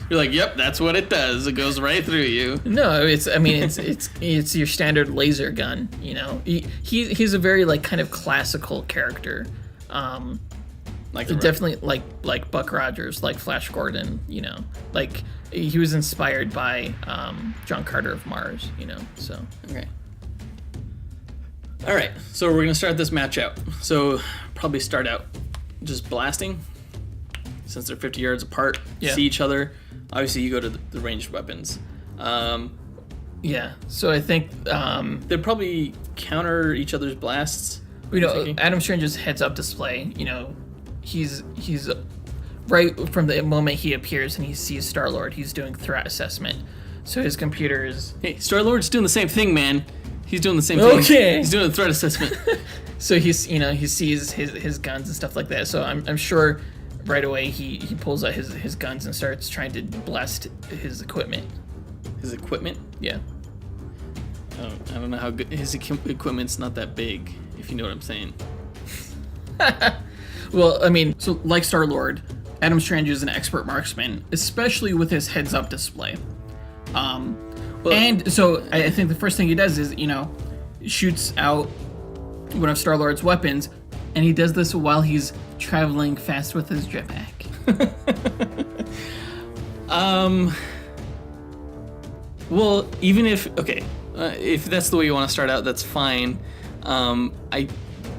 You're like, yep, that's what it does. It goes right through you. No, it's your standard laser gun. He's a very like kind of classical character. Definitely like Buck Rogers, like Flash Gordon. Like he was inspired by John Carter of Mars. So okay. All right, so we're gonna start this match out. So probably start out just blasting, since they're 50 yards apart. Yeah. See each other. Obviously, you go to the ranged weapons. Yeah. So I think they'll probably counter each other's blasts. Adam Strange's heads-up display. He's right from the moment he appears and he sees Star-Lord. He's doing threat assessment. So his computer is. Hey, Star-Lord's doing the same thing, man. He's doing the same thing. Okay. He's doing a threat assessment. So he sees his guns and stuff like that. So I'm sure right away he pulls out his guns and starts trying to blast his equipment. His equipment? Yeah. I don't know how good his equipment's not that big, if you know what I'm saying. Well, I mean, so like Star-Lord, Adam Strange is an expert marksman, especially with his heads-up display. And so I think the first thing he does is, shoots out one of Star-Lord's weapons, and he does this while he's traveling fast with his jetpack. Well, even if that's the way you want to start out, that's fine.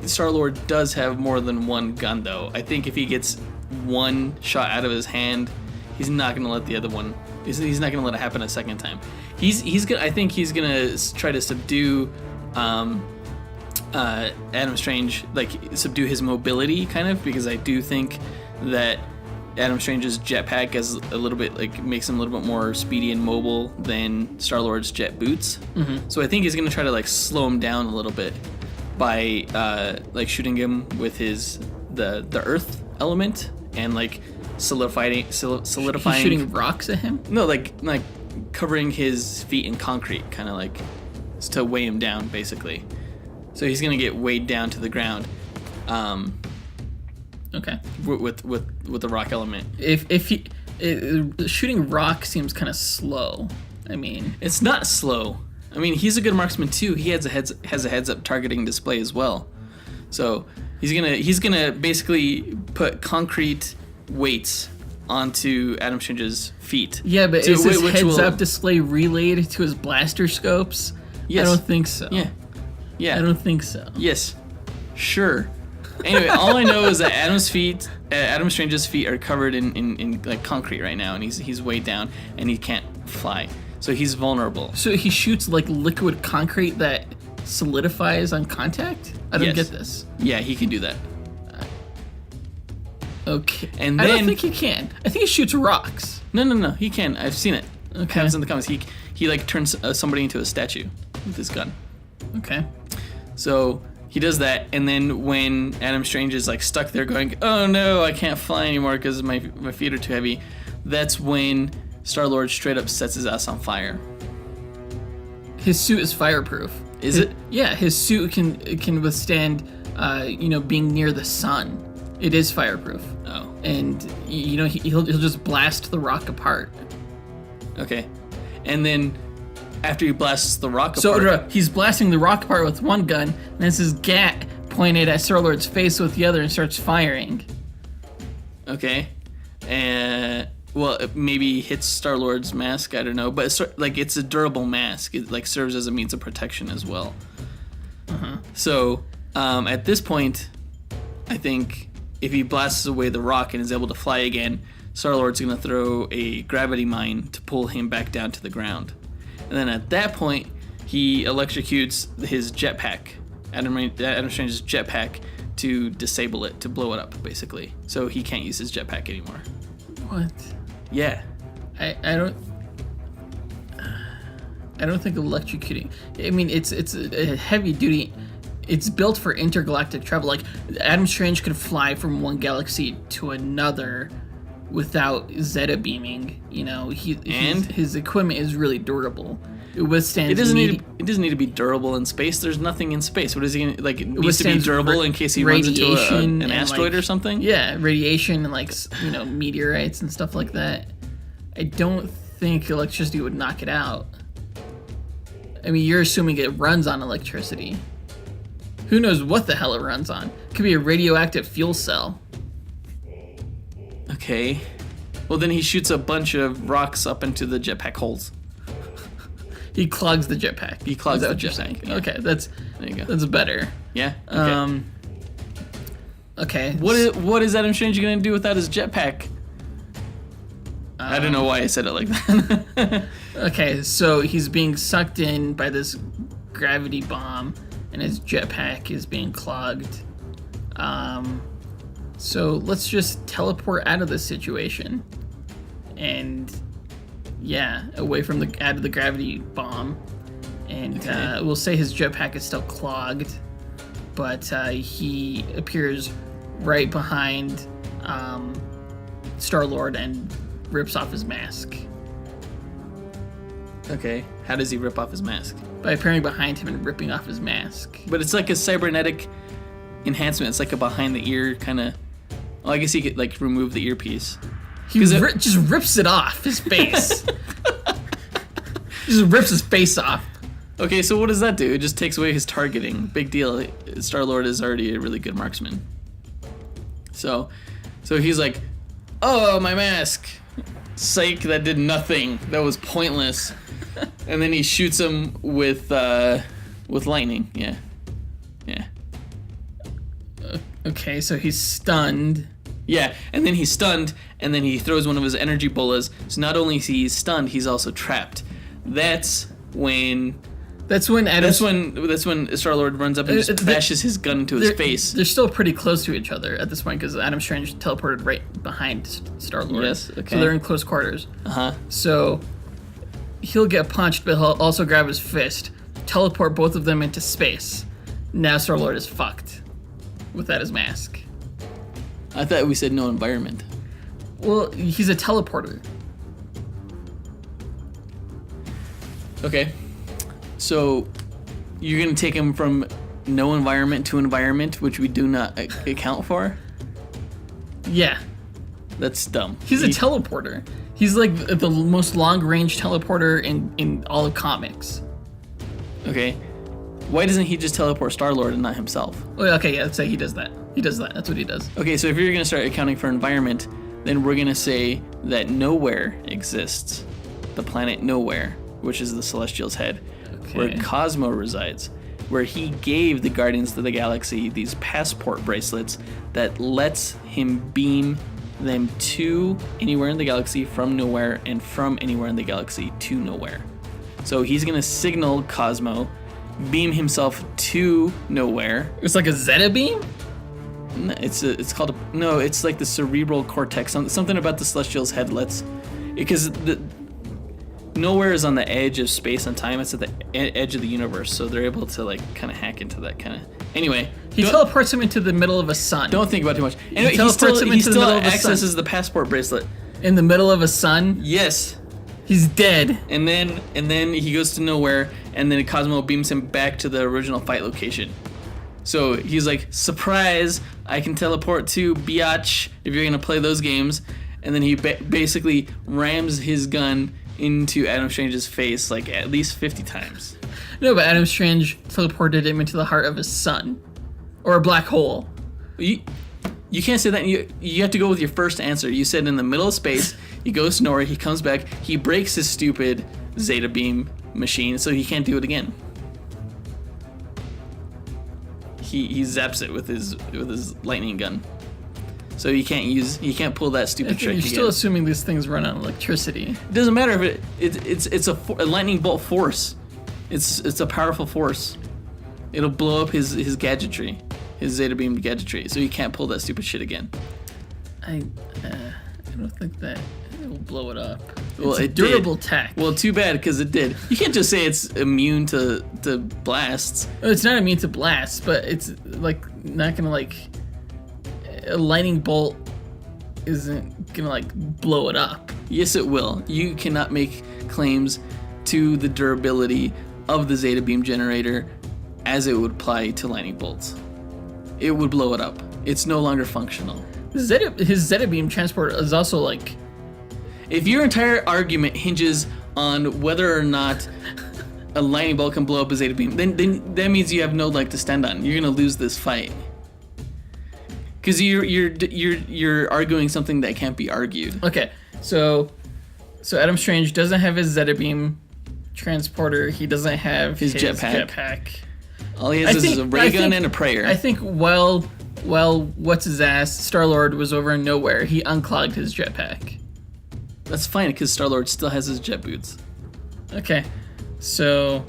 Star-Lord does have more than one gun, though. I think if he gets one shot out of his hand, he's not going to let the other one. He's not going to let it happen a second time. He's gonna. I think he's gonna try to subdue Adam Strange, like subdue his mobility, kind of, because I do think that Adam Strange's jetpack is a little bit like makes him a little bit more speedy and mobile than Star-Lord's jet boots. Mm-hmm. So I think he's gonna try to like slow him down a little bit by like shooting him with the Earth element and like solidifying. He's shooting rocks at him? No, like covering his feet in concrete, kind of like to weigh him down, basically. So he's gonna get weighed down to the ground. Okay. With the rock element. If shooting rock seems kind of slow, I mean, it's not slow. I mean, he's a good marksman too. He has a heads up targeting display as well. So he's gonna basically put concrete weights onto Adam Strange's feet. Yeah, but is his heads-up display relayed to his blaster scopes? Yes. I don't think so. Yeah. I don't think so. Yes. Sure. Anyway, all I know is that Adam Strange's feet are covered in like concrete right now, and he's weighed down, and he can't fly. So he's vulnerable. So he shoots like liquid concrete that solidifies on contact? I don't get this. Yeah, he can do that. Okay. And I then, don't think he can. I think he shoots rocks. No. He can. I've seen it. Okay. Happens in the comments. He like turns somebody into a statue with his gun. Okay. So he does that, and then when Adam Strange is like stuck there going, oh no, I can't fly anymore because my feet are too heavy, that's when Star-Lord straight up sets his ass on fire. His suit is fireproof. Is it? Yeah, his suit can withstand, being near the sun. It is fireproof. Oh. And he'll just blast the rock apart. Okay. And then after he blasts the rock apart... So he's blasting the rock apart with one gun, and then his gat pointed at Star-Lord's face with the other and starts firing. Okay. And... well, it maybe hits Star-Lord's mask, I don't know. But it's a durable mask. It like serves as a means of protection as well. Uh-huh. So at this point, I think if he blasts away the rock and is able to fly again, Star-Lord's going to throw a gravity mine to pull him back down to the ground. And then at that point, he electrocutes his jetpack, Adam Strange's jetpack, to disable it, to blow it up, basically. So he can't use his jetpack anymore. What? Yeah. I don't think electrocuting. I mean, it's a heavy duty. It's built for intergalactic travel. Like Adam Strange could fly from one galaxy to another without Zeta beaming. His equipment is really durable. It withstands. It doesn't need to be durable in space. There's nothing in space. What is he gonna, like? It needs to be durable in case he runs into an asteroid or something. Yeah, radiation and meteorites and stuff like that. I don't think electricity would knock it out. I mean, you're assuming it runs on electricity. Who knows what the hell it runs on? It could be a radioactive fuel cell. Okay. Well, then he shoots a bunch of rocks up into the jetpack holes. He clogs the jetpack. He clogs the jetpack. Yeah. Okay, there you go. That's better. Yeah. Okay. Okay. What is Adam Strange gonna do without his jetpack? I don't know why I said it like that. Okay, so he's being sucked in by this gravity bomb, and his jetpack is being clogged. So let's just teleport out of this situation, and away from out of the gravity bomb, and we'll say his jetpack is still clogged, but he appears right behind Star-Lord and rips off his mask. Okay, how does he rip off his mask? By appearing behind him and ripping off his mask. But it's like a cybernetic enhancement. It's like a behind the ear kind of. Well, I guess he could like remove the earpiece. He just rips it off his face. Just rips his face off. Okay, so what does that do? It just takes away his targeting. Big deal. Star-Lord is already a really good marksman. So he's like, oh, my mask. Psych, that did nothing. That was pointless. And then he shoots him with lightning. Yeah. Okay, so he's stunned. Yeah, and then he's stunned, and then he throws one of his energy bolas. So not only is he stunned, he's also trapped. That's when Star-Lord runs up and just bashes his gun into his face. They're still pretty close to each other at this point because Adam Strange teleported right behind Star-Lord. Yes, okay. So they're in close quarters. Uh-huh. So he'll get punched, but he'll also grab his fist, teleport both of them into space. Now Star-Lord is fucked without his mask. I thought we said no environment. Well, he's a teleporter. Okay. So you're going to take him from no environment to environment, which we do not account for? Yeah. That's dumb. He's a teleporter. He's like the most long-range teleporter in all of comics. Okay. Why doesn't he just teleport Star-Lord and not himself? Well, okay, yeah, let's say he does that. He does that. That's what he does. Okay, so if you're going to start accounting for environment, then we're going to say that nowhere exists. The planet Nowhere, which is the Celestial's head, where Cosmo resides, where he gave the Guardians of the Galaxy these passport bracelets that lets him beam them to anywhere in the galaxy from Nowhere and from anywhere in the galaxy to Nowhere. So he's going to signal Cosmo, beam himself to Nowhere. It's like a Zeta beam? No, it's like the cerebral cortex. Something about the Celestial's head lets, because Nowhere is on the edge of space and time. It's at the edge of the universe, so they're able to like kind of hack into that kind of. Anyway, he teleports him into the middle of a sun. Don't think about it too much. Anyway, he still accesses the passport bracelet in the middle of a sun. Yes, he's dead. And then he goes to Nowhere, and then Cosmo beams him back to the original fight location. So he's like, surprise! I can teleport to Biatch if you're gonna play those games. And then he basically rams his gun into Adam Strange's face like at least 50 times. No, but Adam Strange teleported him into the heart of his sun, or a black hole. You can't say that. You have to go with your first answer. You said in the middle of space. He goes to Nowhere. He comes back. He breaks his stupid Zeta beam machine, so he can't do it again. He zaps it with his lightning gun. So he can't pull that stupid trick again. You're still assuming these things run on electricity. It doesn't matter if it's a lightning bolt force. It's a powerful force. It'll blow up his gadgetry, his Zeta beam gadgetry. So he can't pull that stupid shit again. I don't think that it will blow it up. Well, it's a durable tech. Well, too bad, because it did. You can't just say it's immune to blasts. It's not immune to blasts, but it's like not gonna like a lightning bolt isn't gonna like blow it up. Yes, it will. You cannot make claims to the durability of the Zeta beam generator as it would apply to lightning bolts. It would blow it up. It's no longer functional. His Zeta beam transporter is also like. If your entire argument hinges on whether or not a lightning bolt can blow up a Zeta beam, then that means you have no leg to stand on. You're gonna lose this fight because you're arguing something that can't be argued. Okay, so Adam Strange doesn't have his Zeta beam transporter. He doesn't have his jetpack. All he has is a ray gun and a prayer. I think while what's his ass Star-Lord was over in Nowhere, he unclogged his jetpack. That's fine because Star-Lord still has his jet boots. Okay, so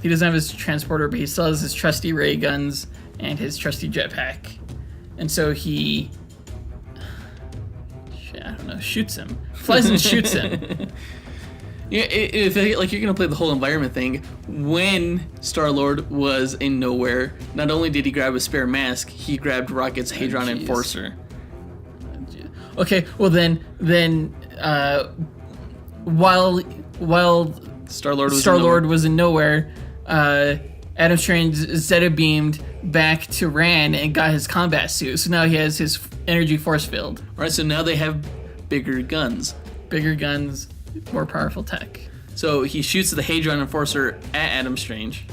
he doesn't have his transporter, but he still has his trusty ray guns and his trusty jetpack, and so he, shoots him, flies and shoots him. Yeah, if like you're gonna play the whole environment thing, when Star-Lord was in Nowhere, not only did he grab a spare mask, he grabbed Rocket's Hadron Enforcer. Okay, well then, while Star-Lord was in Nowhere, Adam Strange Zeta beamed back to Ran and got his combat suit. So now he has his energy force field. All right, so now they have bigger guns, more powerful tech. So he shoots the Hadron Enforcer at Adam Strange,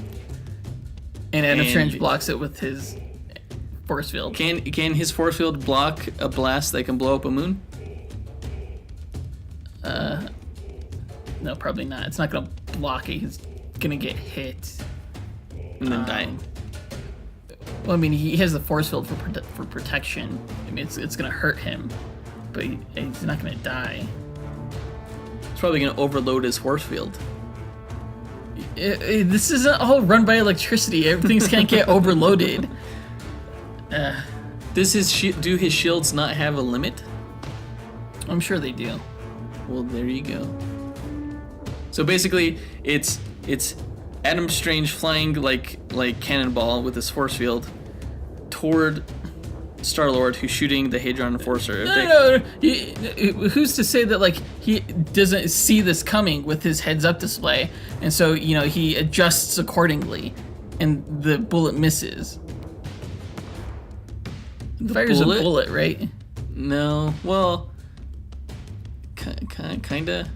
and Adam Strange blocks it with his force field. Can his force field block a blast that can blow up a moon? No, probably not. It's not gonna block it. He's gonna get hit and then die. Well, I mean, he has the force field for protection. I mean, it's gonna hurt him, but he's not gonna die. It's probably gonna overload his force field. This isn't all run by electricity. Everything's can't get overloaded. Do his shields not have a limit? I'm sure they do. Well, there you go. So basically, it's Adam Strange flying like cannonball with his force field toward Star-Lord, who's shooting the Hadron Enforcer. No. Who's to say that like he doesn't see this coming with his heads-up display, and so he adjusts accordingly, and the bullet misses. Fires a bullet, right? No. Well, kind of.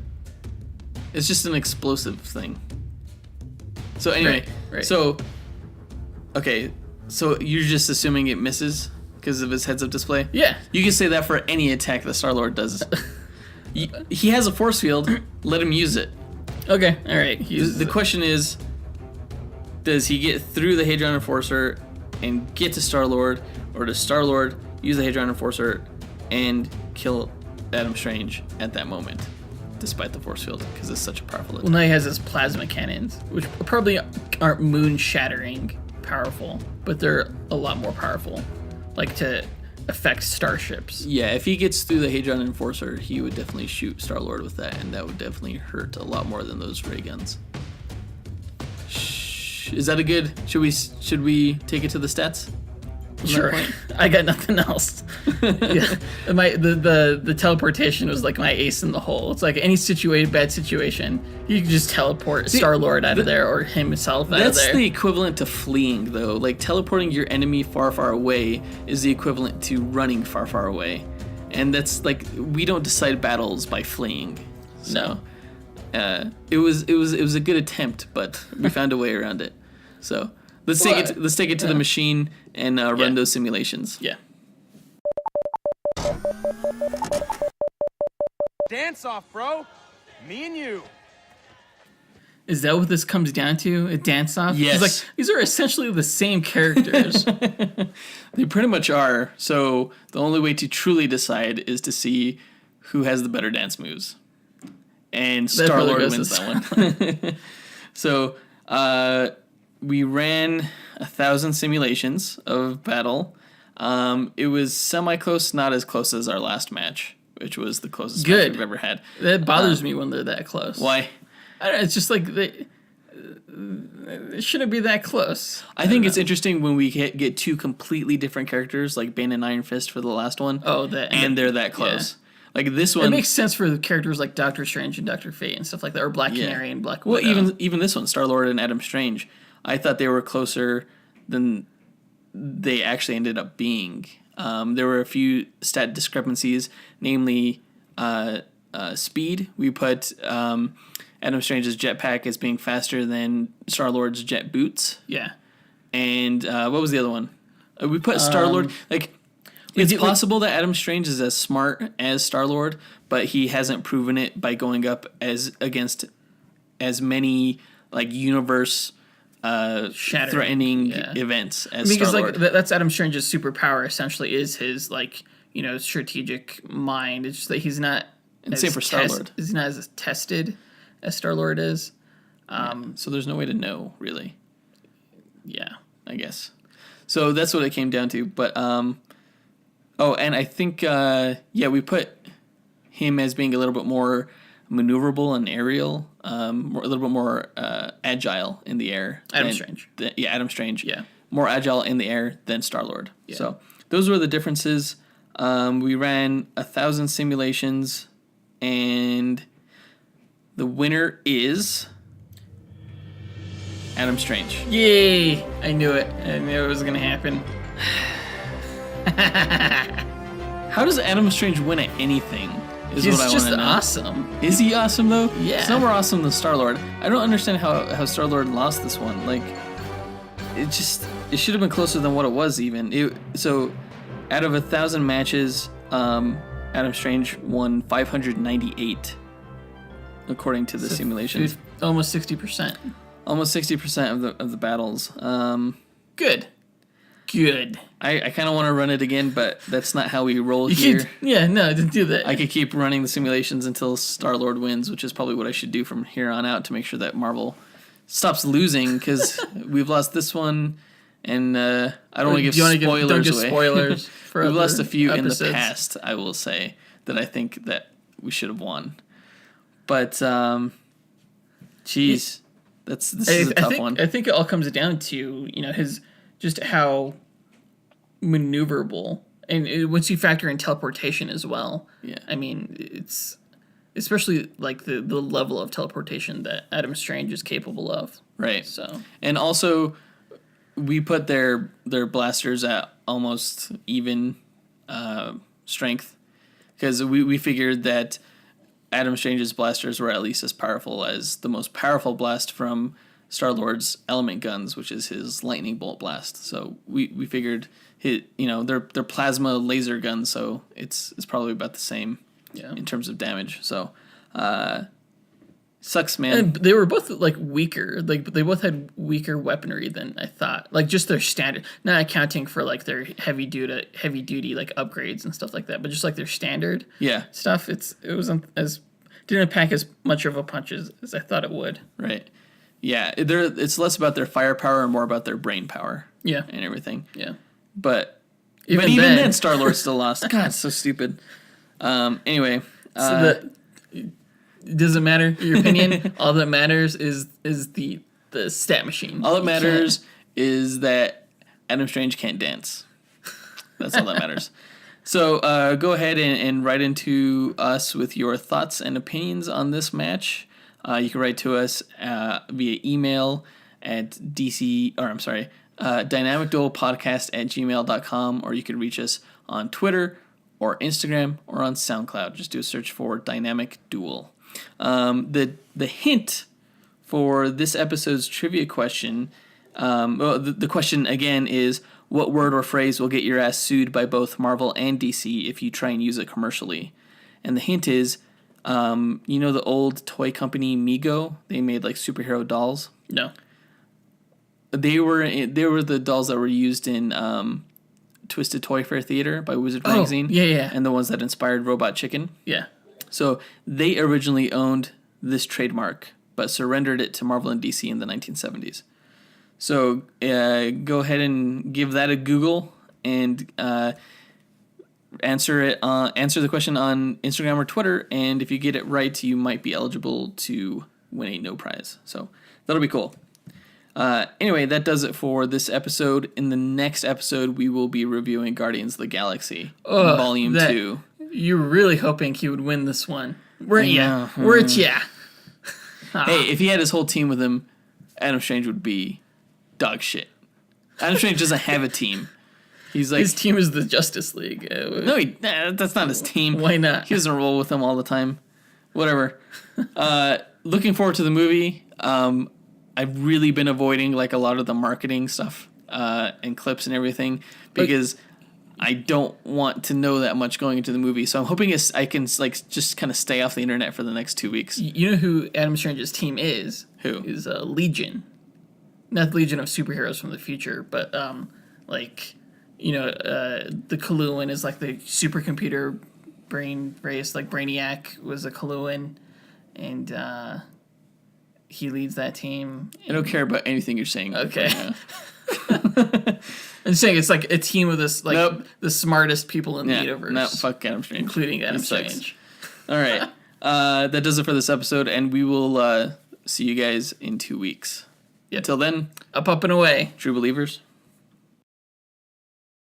It's just an explosive thing. So anyway, Right. so okay, so you're just assuming it misses because of his heads-up display? Yeah. You can say that for any attack that Star-Lord does. He has a force field. Let him use it. Okay. All right. The question is, does he get through the Hadron Enforcer and get to Star-Lord, or does Star-Lord use the Hadron Enforcer and kill Adam Strange at that moment, despite the force field, because it's such a powerful attack? Well, now he has his plasma cannons, which probably aren't moon-shattering powerful, but they're a lot more powerful, like to affect starships. Yeah, if he gets through the Hadron Enforcer, he would definitely shoot Star-Lord with that, and that would definitely hurt a lot more than those ray guns. Is that a good? Should we take it to the stats? Sure. I got nothing else. Yeah. The teleportation was like my ace in the hole. It's like any bad situation, you can just teleport Star-Lord out of there or himself out of there. That's the equivalent to fleeing, though. Like, teleporting your enemy far, far away is the equivalent to running far, far away. And that's like, we don't decide battles by fleeing. So, it was a good attempt, but we found a way around it. So let's take it to the machine and run those simulations. Yeah. Dance off, bro. Me and you. Is that what this comes down to? A dance off? Yes. Like, these are essentially the same characters. They pretty much are. So the only way to truly decide is to see who has the better dance moves. And Star-Lord wins that one. So we ran 1,000 simulations of battle. It was semi-close, not as close as our last match, which was the closest match we've ever had. That bothers me when they're that close. Why? I don't know, it's just like it shouldn't be that close. I think it's interesting when we get two completely different characters, like Bane and Iron Fist for the last one. Oh, and they're that close. Like this It one, makes sense for the characters like Doctor Strange and Doctor Fate and stuff like that, or Black Canary and Black Widow. Well, even this one, Star-Lord and Adam Strange, I thought they were closer than they actually ended up being. There were a few stat discrepancies, namely speed. We put Adam Strange's jetpack as being faster than Star-Lord's jet boots. Yeah. And what was the other one? We put Star-Lord, it's possible that Adam Strange is as smart as Star-Lord, but he hasn't proven it by going up against as many like universe threatening events as Star-Lord. Like that's Adam Strange's superpower. Essentially, is his strategic mind. It's just that he's not. And same for Star-Lord. He's not as tested as Star-Lord is. So there's no way to know, really. Yeah, I guess. So that's what it came down to. But and I think we put him as being a little bit more maneuverable and aerial, a little bit more agile in the air. Adam Strange. Adam Strange. Yeah. More agile in the air than Star-Lord. Yeah. So those were the differences. We ran 1,000 simulations, and the winner is Adam Strange. Yay! I knew it. I knew it was going to happen. How does Adam Strange win at anything? He's just awesome. Is he awesome though? Yeah. He's no more awesome than Star-Lord. I don't understand how Star-Lord lost this one. Like, it should have been closer than what it was even. So, out of 1,000 matches, Adam Strange won 598, according to the simulations. Almost 60%. Almost 60% of the battles. Good. I kind of want to run it again, but that's not how we roll here. Don't do that. I could keep running the simulations until Star-Lord wins, which is probably what I should do from here on out to make sure that Marvel stops losing, because we've lost this one, and I don't want to give spoilers don't give away. Spoilers for we've lost a few episodes. In the past, I will say, that I think that we should have won. But, this is a tough one. I think it all comes down to, his just how maneuverable, and once you factor in teleportation as well. Yeah. I mean, it's especially like the level of teleportation that Adam Strange is capable of. Right. So, and also we put their blasters at almost even strength, because we figured that Adam Strange's blasters were at least as powerful as the most powerful blast from Star-Lord's element guns, which is his lightning bolt blast. So we figured they're plasma laser guns, so it's probably about the same in terms of damage. So sucks, man. And they were both like weaker. Like they both had weaker weaponry than I thought. Like just their standard, not accounting for like their heavy duty like upgrades and stuff like that, but just like their standard stuff. It wasn't as didn't pack as much of a punch as I thought it would. Right. Yeah. It's less about their firepower and more about their brain power. Yeah. And everything. Yeah. But even then Star-Lord still lost. God, it's so stupid. Anyway. It doesn't matter your opinion. All that matters is the stat machine. All that matters is that Adam Strange can't dance. That's all that matters. So go ahead and write into us with your thoughts and opinions on this match. You can write to us via email at dynamicduelpodcast@gmail.com, or you can reach us on Twitter or Instagram or on SoundCloud. Just do a search for Dynamic Duel. The hint for this episode's trivia question, the question again is, what word or phrase will get your ass sued by both Marvel and DC if you try and use it commercially? And the hint is, the old toy company Mego? They made like superhero dolls. No. They were the dolls that were used in Twisted Toy Fair Theater by Wizard Magazine. Yeah. And the ones that inspired Robot Chicken. Yeah. So they originally owned this trademark, but surrendered it to Marvel and DC in the 1970s. So go ahead and give that a Google and answer the question on Instagram or Twitter. And if you get it right, you might be eligible to win a no prize. So that'll be cool. Anyway, that does it for this episode. In the next episode, we will be reviewing Guardians of the Galaxy Volume 2. You're really hoping he would win this one. Weren't ya? Weren't ya? Hey, if he had his whole team with him, Adam Strange would be dog shit. Adam Strange doesn't have a team. He's like, his team is the Justice League. No, that's not his team. Why not? He doesn't roll with them all the time. Whatever. Looking forward to the movie. I've really been avoiding like a lot of the marketing stuff and clips and everything because I don't want to know that much going into the movie. So I'm hoping I can like just kind of stay off the internet for the next 2 weeks. You know who Adam Strange's team is? Who? Is Legion. Not the Legion of Superheroes from the future, but the Kaluan is like the supercomputer brain race. Like Brainiac was a Kaluan, and he leads that team. I don't care about anything you're saying. Okay. I'm saying it's like a team of this, like the smartest people in the universe. No, fuck Adam Strange. Including Adam Strange. All right. That does it for this episode, and we will see you guys in 2 weeks. Yep. Until then, up and away. true believers.